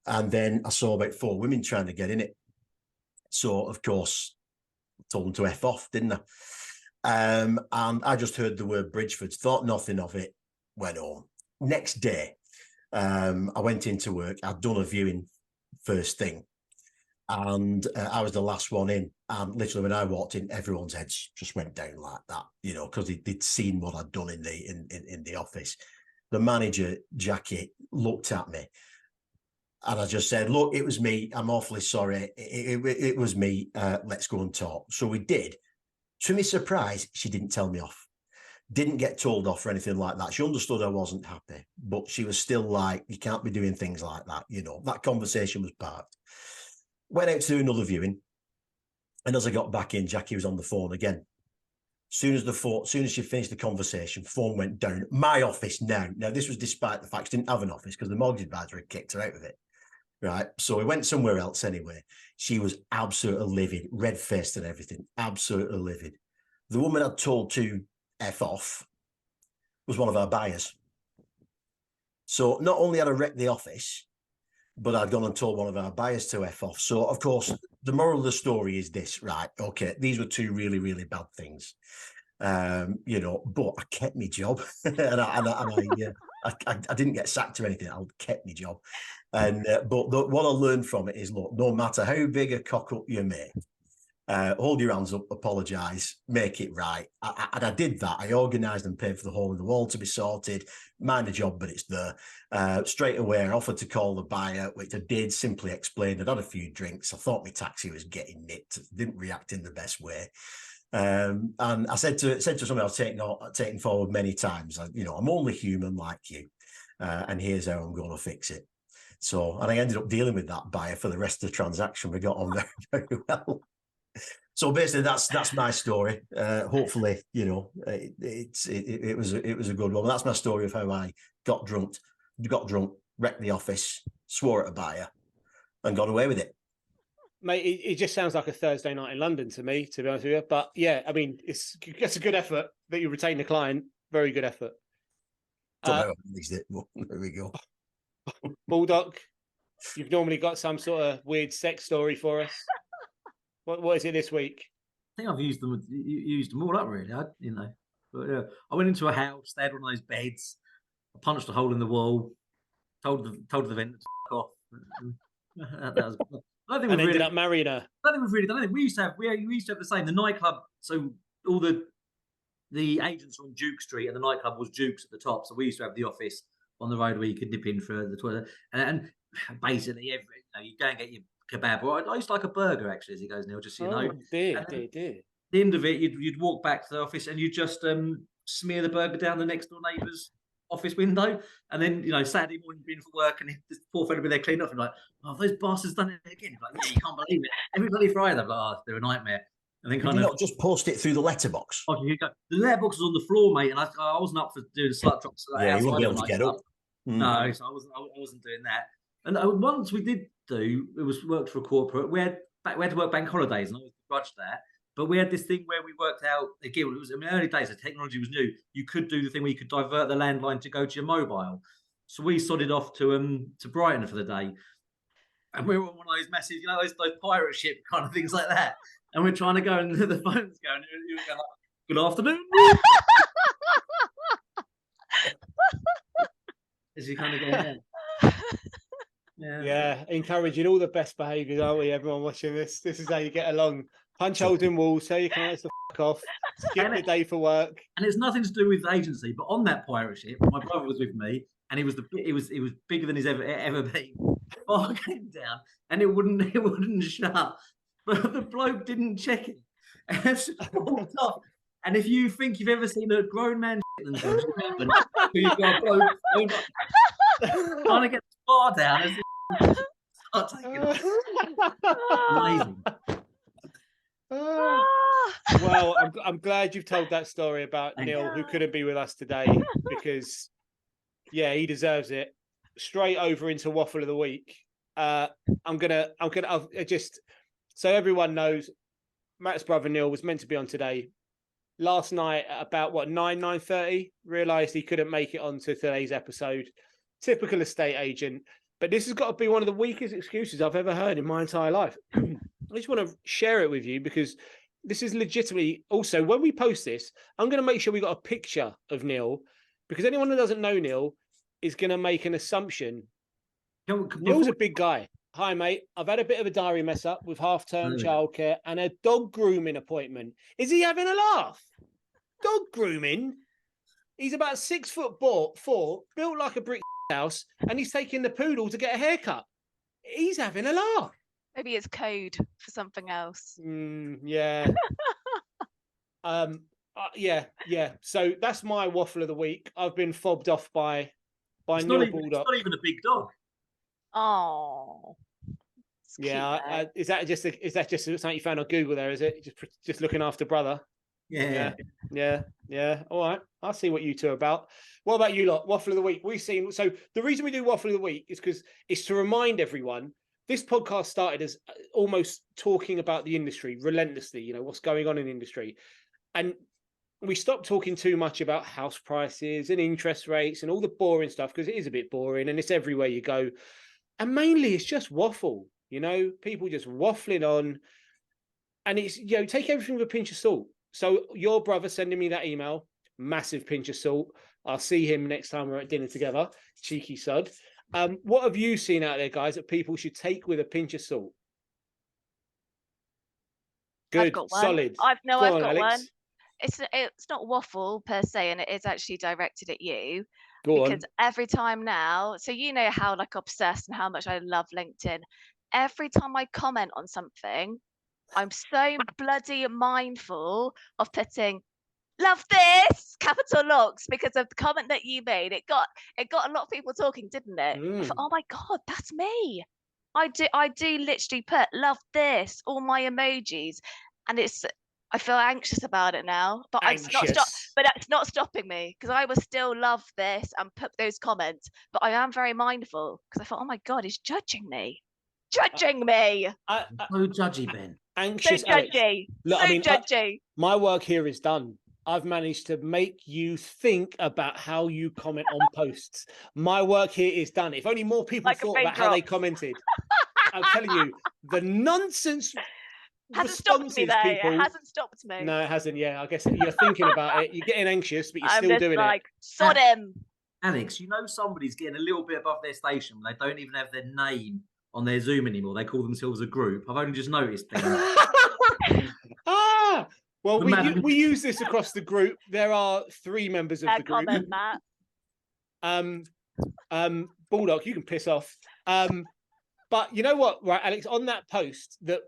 And then I saw about 4 women trying to get in it. So, of course, I told them to F off, didn't I? And I just heard the word Bridgeford, thought nothing of it, went home. Next day, I went into work. I'd done a viewing first thing. And I was the last one in. And literally, when I walked in, everyone's heads just went down like that, you know, because they'd seen what I'd done in the office. The manager, Jackie, looked at me, and I just said, "Look, it was me. I'm awfully sorry. It was me. Let's go and talk." So we did. To my surprise, she didn't tell me off. Didn't get told off or anything like that. She understood I wasn't happy, but she was still like, "You can't be doing things like that." You know, that conversation was parked. Went out to do another viewing, and as I got back in, Jackie was on the phone again. Soon as she finished the conversation, phone went down. My office now. Now, this was despite the fact she didn't have an office because the mortgage advisor had kicked her out of it. Right. So we went somewhere else anyway. She was absolutely livid, red-faced and everything. Absolutely livid. The woman I'd told to F off was one of our buyers. So not only had I wrecked the office, but I'd gone and told one of our buyers to F off. So, of course, the moral of the story is this, right? Okay, these were 2 really, really bad things, you know, but I kept my job. and I didn't get sacked or anything. I kept my job. And but what I learned from it is, look, no matter how big a cock up you make, hold your hands up, apologise, make it right. And I did that. I organised and paid for the hole in the wall to be sorted. Mind the job, but it's there. Straight away, I offered to call the buyer, which I did. Simply explained I'd had a few drinks. I thought my taxi was getting nicked. Didn't react in the best way. And I said to somebody I was taking forward many times, you know, I'm only human like you, and here's how I'm going to fix it. So, and I ended up dealing with that buyer for the rest of the transaction. We got on very, very well. So basically, that's my story. Hopefully, you know, it was a good one. That's my story of how I got drunk, wrecked the office, swore at a buyer, and got away with it.
Mate, it just sounds like a Thursday night in London to me, to be honest with you. But yeah, I mean, it's a good effort that you retain the client. Very good effort.
There we go.
Baldock, you've normally got some sort of weird sex story for us. What is it this week?
I think I've used them all up, really. But I went into a house. They had one of those beds. I punched a hole in the wall. Told the vendor to f*** off. That was. I don't think
and ended up marrying her.
I don't think we've really done anything. We used to have the same. The nightclub. So all the agents were on Duke Street, and the nightclub was Duke's at the top. So we used to have the office on the road where you could nip in for the toilet, and basically you go and get your kebab. Or I used to like a burger, actually, as he goes, Neil, just so you know.
Dear.
At the end of it, you'd walk back to the office and you'd just smear the burger down the next door neighbour's office window. And then, you know, Saturday morning being for work and this poor fellow would be there cleaning up and like, oh, those bastards done it again. Like, yeah, you can't believe it. Everybody Friday, I'm like, oh, they're a nightmare. And then
kind of not just post it through the letterbox.
Oh, you go. The letterbox was on the floor, mate, and I wasn't up for doing slut drops.
Yeah, you wouldn't be able to get up.
No, so I wasn't doing that. And once we did worked for a corporate. We had to work bank holidays, and I was begrudged that. But we had this thing where we worked out again. It was early days. The technology was new. You could do the thing where you could divert the landline to go to your mobile. So we sodded off to Brighton for the day, and we were on one of those massive, you know, those pirate ship kind of things like that. And we're trying to go, and the phone's going. You were going like, "Good afternoon." As you kind of go down.
Yeah, encouraging all the best behaviours, aren't we? Everyone watching this. This is how you get along. Punch holes in walls, tell your clients to f*** off, skip the day for work.
And it's nothing to do with the agency, but on that pirate ship, my brother was with me, and it was bigger than he's ever been. The bar came down, and it wouldn't shut. But the bloke didn't check it, and it's walked off. And if you think you've ever seen a grown man themselves, you've got a bloke trying to get the bar down as they start taking off. Amazing.
Well, I'm glad you've told that story about Neil, who couldn't be with us today, because yeah, he deserves it. Straight over into Waffle of the Week. I'll just so everyone knows, Matt's brother Neil was meant to be on today. Last night at about 9:30, realised he couldn't make it onto today's episode. Typical estate agent. But this has got to be one of the weakest excuses I've ever heard in my entire life. I just want to share it with you because this is legitimately also when we post this, I'm going to make sure we got a picture of Neil because anyone who doesn't know Neil is going to make an assumption. Neil's a big guy. Hi, mate. I've had a bit of a diary mess up with half-term childcare and a dog grooming appointment. Is he having a laugh? Dog grooming? He's about 6'4", built like a brick house, and he's taking the poodle to get a haircut. He's having a laugh.
Maybe it's code for something else.
Yeah. Yeah. So that's my waffle of the week. I've been fobbed off by Neil Baldock.
It's not even a big dog.
Oh.
Yeah, is that just something you found on Google? There is it? Just looking after brother. Yeah. All right, I'll see what you two are about. What about you lot? Waffle of the week. We've seen. So the reason we do waffle of the week is because it's to remind everyone. This podcast started as almost talking about the industry relentlessly. You know what's going on in the industry, and we stopped talking too much about house prices and interest rates and all the boring stuff because it is a bit boring and it's everywhere you go. And mainly it's just waffle, you know, people just waffling on. And it's, you know, take everything with a pinch of salt. So your brother sending me that email, massive pinch of salt. I'll see him next time we're at dinner together. Cheeky sod. What have you seen out there, guys, that people should take with a pinch of salt? Good,
I've got one.
solid.
I've got
Alex.
one. It's not waffle per se, and it is actually directed at you.
Go
because every time now, so you know how like obsessed and how much I love LinkedIn. Every time I comment on something, I'm so bloody mindful of putting "love this" capital locks because of the comment that you made. It got a lot of people talking, didn't it? I thought, oh my god, that's me. I do literally put "love this" all my emojis, and I feel anxious about it now, but it's not stopping me because I will still love this and put those comments. But I am very mindful because I thought, oh my god, he's judging me. So
judgy, Ben.
Anxious,
so judgy.
Look,
so judgy.
My work here is done. I've managed to make you think about how you comment on posts. My work here is done. If only more people thought about how they commented. I'm telling you, the nonsense.
Hasn't stopped me though. It hasn't stopped me.
No, it hasn't. Yeah, I guess you're thinking about it. You're getting anxious, but you're still doing it.
Sod him.
Alex, you know somebody's getting a little bit above their station. They don't even have their name on their Zoom anymore. They call themselves a group. I've only just noticed that.
Well, we use this across the group. There are 3 members of the group.
Comment, Matt.
Baldock, you can piss off. But you know what, right, Alex? On that post that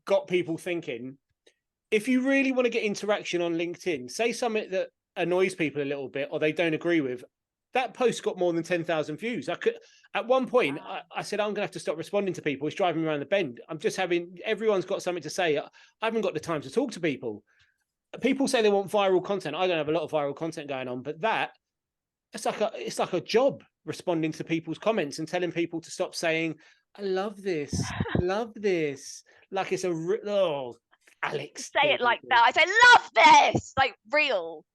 got people thinking, if you really want to get interaction on LinkedIn, say something that annoys people a little bit or they don't agree with. That post got more than 10,000 views. At one point, I said, I'm going to have to stop responding to people. It's driving me around the bend. Everyone's got something to say. I haven't got the time to talk to people. People say they want viral content. I don't have a lot of viral content going on, but it's like a job responding to people's comments and telling people to stop saying, I love this, love this. Like it's Alex.
Say it like that. I say, love this, like real.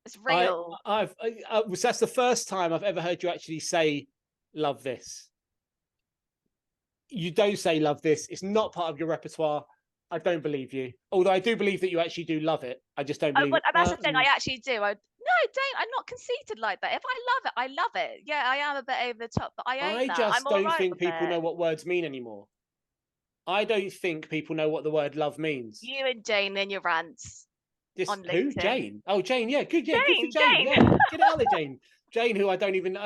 It's real.
That's the first time I've ever heard you actually say, love this. You don't say love this. It's not part of your repertoire. I don't believe you. Although I do believe that you actually do love it. I just don't believe it.
That's the thing. I actually do. No, I don't. I'm not conceited like that. If I love it, I love it. Yeah, I am a bit over the top, but I
just don't think people know what words mean anymore. I don't think people know what the word love means.
You and Jane in your rants. On
who?
LinkedIn.
Jane? Oh, Jane. Yeah, good. Yeah,
Jane,
good for Jane.
Jane.
Yeah, get out of there, Jane. Jane, who I don't even.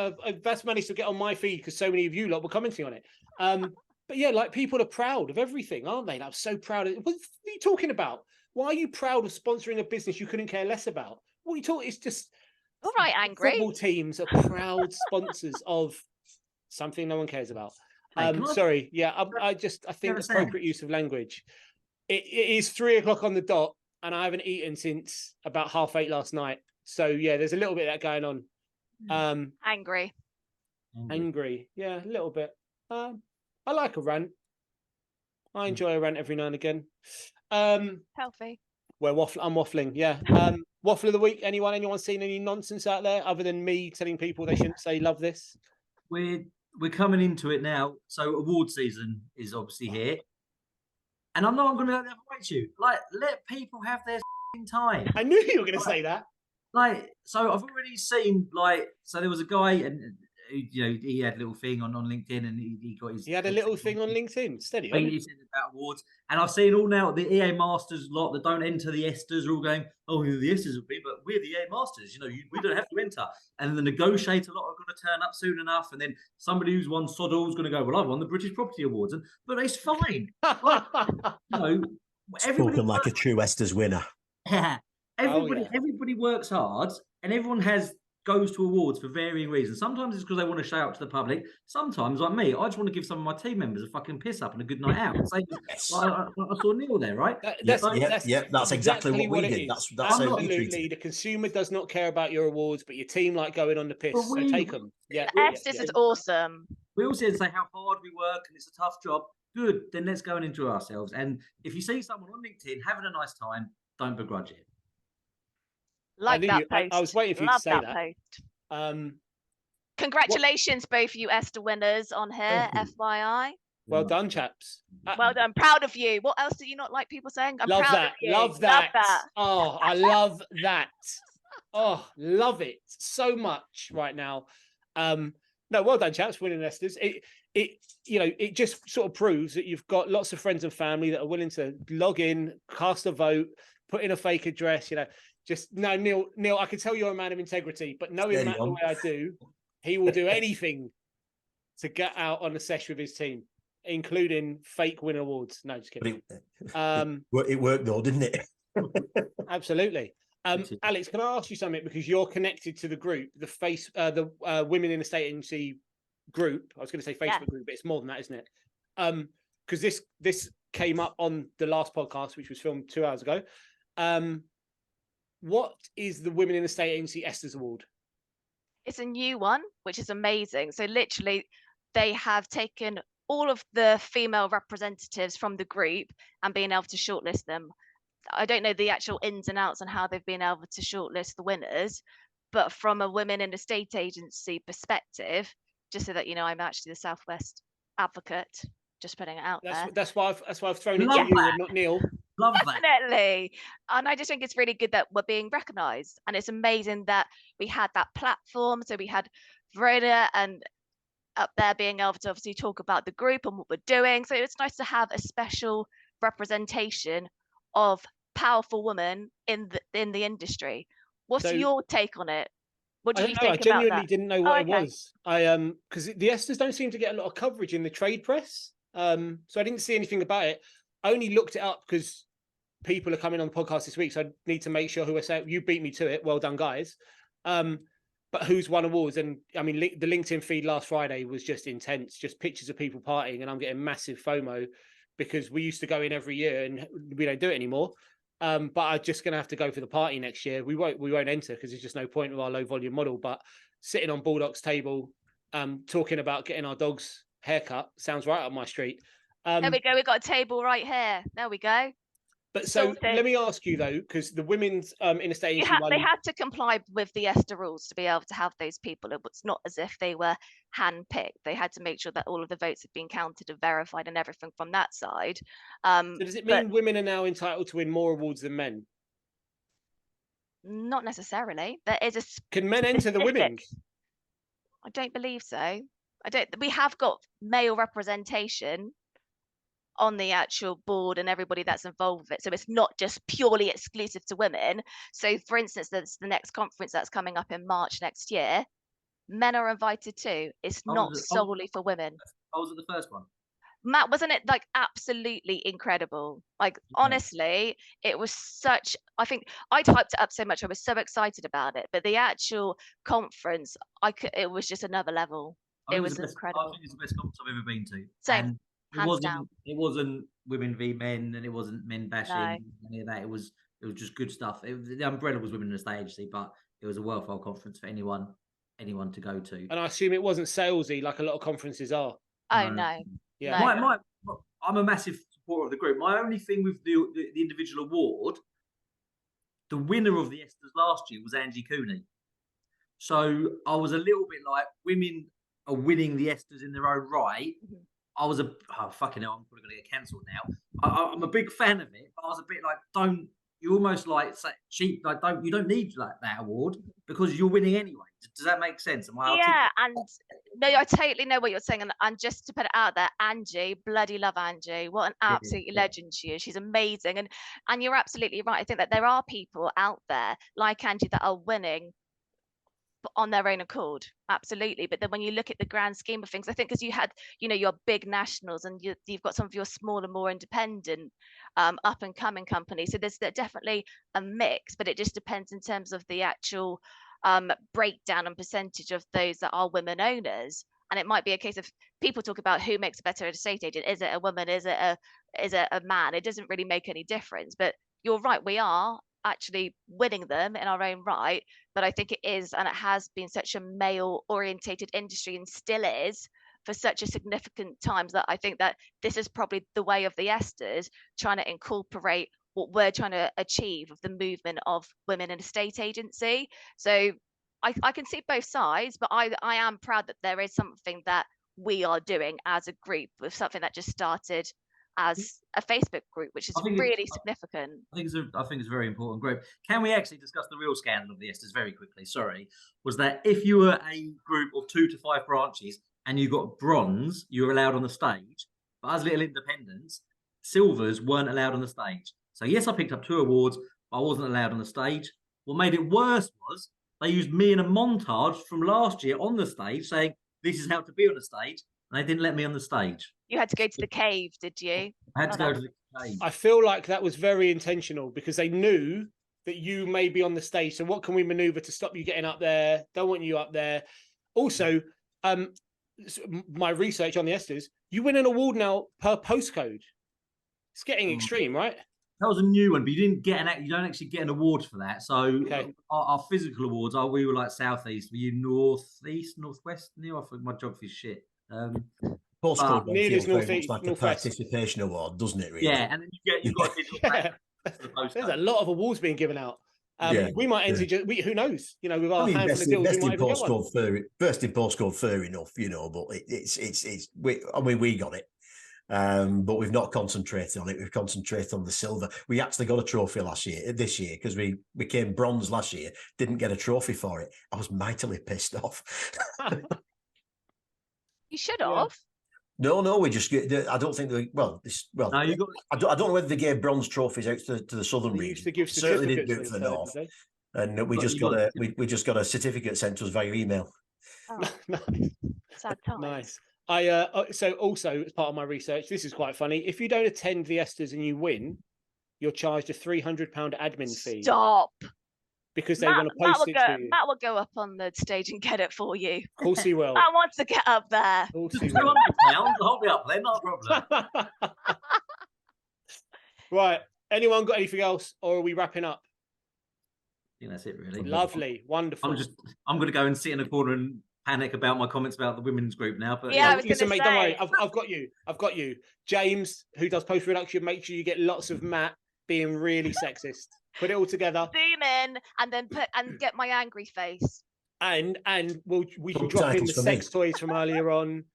That's managed to get on my feed because so many of you lot were commenting on it. But yeah, like people are proud of everything, aren't they? I'm so proud of it. What are you talking about? Why are you proud of sponsoring a business you couldn't care less about? What are you talking? It's just
all right, angry.
Football teams are proud sponsors of something no one cares about. Sorry. Yeah, I think appropriate use of language. It is 3:00 on the dot, and I haven't eaten since about 8:30 last night. So yeah, there's a little bit of that going on.
Angry.
Yeah, a little bit. I like a rant. I enjoy a rant every now and again.
Healthy.
I'm waffling. Yeah. Waffle of the week. Anyone seen any nonsense out there other than me telling people they shouldn't say love this?
We're we're coming into it now. So award season is obviously here. And I'm not going to fight you. Like, let people have their time.
I knew you were going to say that.
Like, so I've already seen, like, so there was a guy, and you know, he had a little thing on LinkedIn, and he got his.
He had a little thing on LinkedIn. Steady on.
He said about awards, and I've seen all now the EA Masters lot that don't enter the Esters are all going, oh, the Esters will be, but we're the EA Masters. You know, we don't have to enter. And the negotiator lot are going to turn up soon enough, and then somebody who's won Soddle is going to go, well, I've won the British Property Awards, but it's fine. Like, you know,
Spoken like a true Esters winner.
Everybody works hard, and everyone goes to awards for varying reasons. Sometimes it's because they want to show out to the public. Sometimes, like me, I just want to give some of my team members a fucking piss up and a good night out. Same as, I saw Neil there, right?
That's exactly what we did. That's
absolutely. The consumer does not care about your awards, but your team like going on the piss. So take them. Yeah,
This is awesome.
We all say how hard we work and it's a tough job. Good, then let's go and enjoy ourselves. And if you see someone on LinkedIn having a nice time, don't begrudge it.
Like that post.
I was waiting for you to say that.
Post. Congratulations, both you Esther winners on here, FYI.
Well done, chaps.
Well done. Proud of you. What else do you not like people saying? I'm
love
proud
that.
of you.
Love that. Oh, I love that. Oh, love it so much right now. No, well done, chaps, winning Esters. It just sort of proves that you've got lots of friends and family that are willing to log in, cast a vote, put in a fake address, Just no, Neil. I can tell you're a man of integrity, but knowing Matt the way I do, he will do anything to get out on a sesh with his team, including fake win awards. No, just kidding.
It worked though, didn't it?
Absolutely. Alex, can I ask you something, because you're connected to the group, the Women in Estate Agency group. I was going to say Facebook group, but it's more than that, isn't it? Because this came up on the last podcast, which was filmed 2 hours ago. What is the Women in the Estate Agency Esters Award?
It's a new one, which is amazing. So literally, they have taken all of the female representatives from the group and been able to shortlist them. I don't know the actual ins and outs on how they've been able to shortlist the winners, but from a Women in Estate Agency perspective, just so that I'm actually the Southwest advocate. Just putting it out there.
That's why I've thrown it to you and not Neil.
Love that.
Definitely. And I just think it's really good that we're being recognised. And it's amazing that we had that platform. So we had Verona and up there being able to obviously talk about the group and what we're doing. So it's nice to have a special representation of powerful women in the industry. What's your take on it? What do you think about that?
I genuinely didn't know what it was. Because the Esters don't seem to get a lot of coverage in the trade press. So I didn't see anything about it. I only looked it up because people are coming on the podcast this week, so I need to make sure who are saying. You beat me to it. Well done, guys. But who's won awards? And I mean, the LinkedIn feed last Friday was just intense. Just pictures of people partying, and I'm getting massive FOMO because we used to go in every year, and we don't do it anymore. But I'm just going to have to go for the party next year. We won't enter because there's just no point with our low volume model. But sitting on Baldock's table, talking about getting our dog's haircut sounds right up my street.
There we go. We've got a table right here. There we go.
But so let me ask you though, because the women's in estate agency
they had to comply with the Esther rules to be able to have those people. It's not as if they were handpicked. They had to make sure that all of the votes had been counted and verified and everything from that side.
So does it mean women are now entitled to win more awards than men?
Not necessarily. There is a
Can men enter the women?
I don't believe so. We have got male representation on the actual board and everybody that's involved with it. So it's not just purely exclusive to women. So for instance, there's the next conference that's coming up in March next year. Men are invited too. It's not solely for women.
I was at the first one.
Matt, wasn't it like absolutely incredible? Like honestly, it was I think I typed it up so much. I was so excited about it, but the actual conference, it was just another level. It was incredible.
I think it's the best conference I've ever been to.
Same.
It wasn't women v men, and it wasn't men bashing. Any of that. It was just good stuff. The umbrella was Women in the Estate Agency, but it was a worthwhile conference for anyone to go to. And
I assume it wasn't salesy like a lot of conferences are.
Oh no.
Yeah.
No.
I'm a massive supporter of the group. My only thing with the individual award, the winner of the Esters last year was Angie Cooney. So I was a little bit like, women are winning the Esters in their own right. I was fucking hell, I'm probably going to get cancelled now. I'm a big fan of it, but I was a bit like, you almost like say cheap, like you don't need like that award because you're winning anyway. Does that make sense?
Yeah, and no, I totally know what you're saying, and just to put it out there, Angie, bloody love Angie. What an absolute legend she is. She's amazing, and you're absolutely right. I think that there are people out there like Angie that are winning on their own accord, absolutely. But then when you look at the grand scheme of things, I think because you had, your big nationals and you've got some of your smaller, more independent, up and coming companies. So there's definitely a mix, but it just depends in terms of the actual breakdown and percentage of those that are women owners. And it might be a case of people talk about who makes a better estate agent. Is it a woman? Is it a man? It doesn't really make any difference. But you're right, we are actually winning them in our own right, but I think it is, and it has been, such a male orientated industry, and still is for such a significant times, that I think that this is probably the way of the Esters, trying to incorporate what we're trying to achieve of the movement of women in estate agency. So I can see both sides, but I am proud that there is something that we are doing as a group, with something that just started as a Facebook group, which is really significant.
I think it's a very important group. Can we actually discuss the real scandal of the Esters very quickly? Sorry, was that if you were a group of 2 to 5 branches and you got bronze, you were allowed on the stage, but as little independents, silvers weren't allowed on the stage. So yes, I picked up 2 awards, but I wasn't allowed on the stage. What made it worse was they used me in a montage from last year on the stage saying, this is how to be on the stage, and they didn't let me on the stage.
You had to go to the cave, did you?
I had to go to the cave.
I feel like that was very intentional, because they knew that you may be on the stage. So what can we maneuver to stop you getting up there? Don't want you up there. Also, my research on the Esters, you win an award now per postcode. It's getting extreme, right?
That was a new one, but you don't actually get an award for that. So our physical awards we were like southeast. Were you northeast, northwest? I think my geography's shit.
Postcode nearly as northeast,
like a participation award, doesn't it? Really?
Yeah, and then you've got
There's a lot of awards being given out. We might enter. Who knows? With our handful of deals, we might even get one.
First in postcode, fair enough. But we got it. But we've not concentrated on it. We've concentrated on the silver. We actually got a trophy this year, because we came bronze last year. Didn't get a trophy for it. I was mightily pissed off.
You should have.
No, we just. I don't think they. No, I don't know whether they gave bronze trophies out to the southern region. Certainly didn't do it for the north. And we just got a certificate sent to us via email.
Oh. Sad times.
Nice. So also as part of my research, this is quite funny. If you don't attend the Esters and you win, you're charged a £300 admin fee.
Stop.
Because they want to post it to you.
Matt will go up on the stage and get it for you.
Of course he will.
Matt wants to get up there.
Of course he
will.
will.
I'll be up there, not a problem.
Right. Anyone got anything else, or are we wrapping up?
I think that's it, really.
Lovely. Wonderful.
I'm going to go and sit in a corner and panic about my comments about the women's group now. But
I was going to say.
Don't worry. I've got you. James, who does post-production, make sure you get lots of Matt being really sexist. Put it all together.
Zoom in and then get my angry face.
And we can drop in the sex toys from earlier on,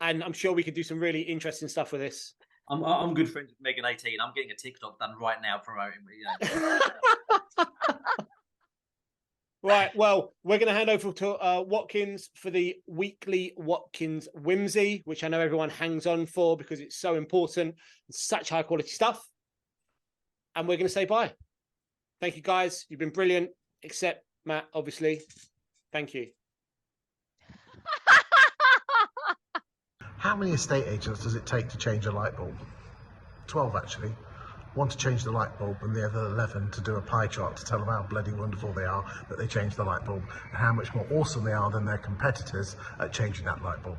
and I'm sure we can do some really interesting stuff with this.
I'm good friends with Megan 18. I'm getting a TikTok done right now promoting me.
Right. Well, we're going to hand over to Watkins for the weekly Watkins Whimsy, which I know everyone hangs on for because it's so important and such high quality stuff. And we're going to say bye. Thank you, guys. You've been brilliant, except Matt, obviously. Thank you.
How many estate agents does it take to change a light bulb? 12, actually. One to change the light bulb and the other 11 to do a pie chart to tell them how bloody wonderful they are that they changed the light bulb and how much more awesome they are than their competitors at changing that light bulb.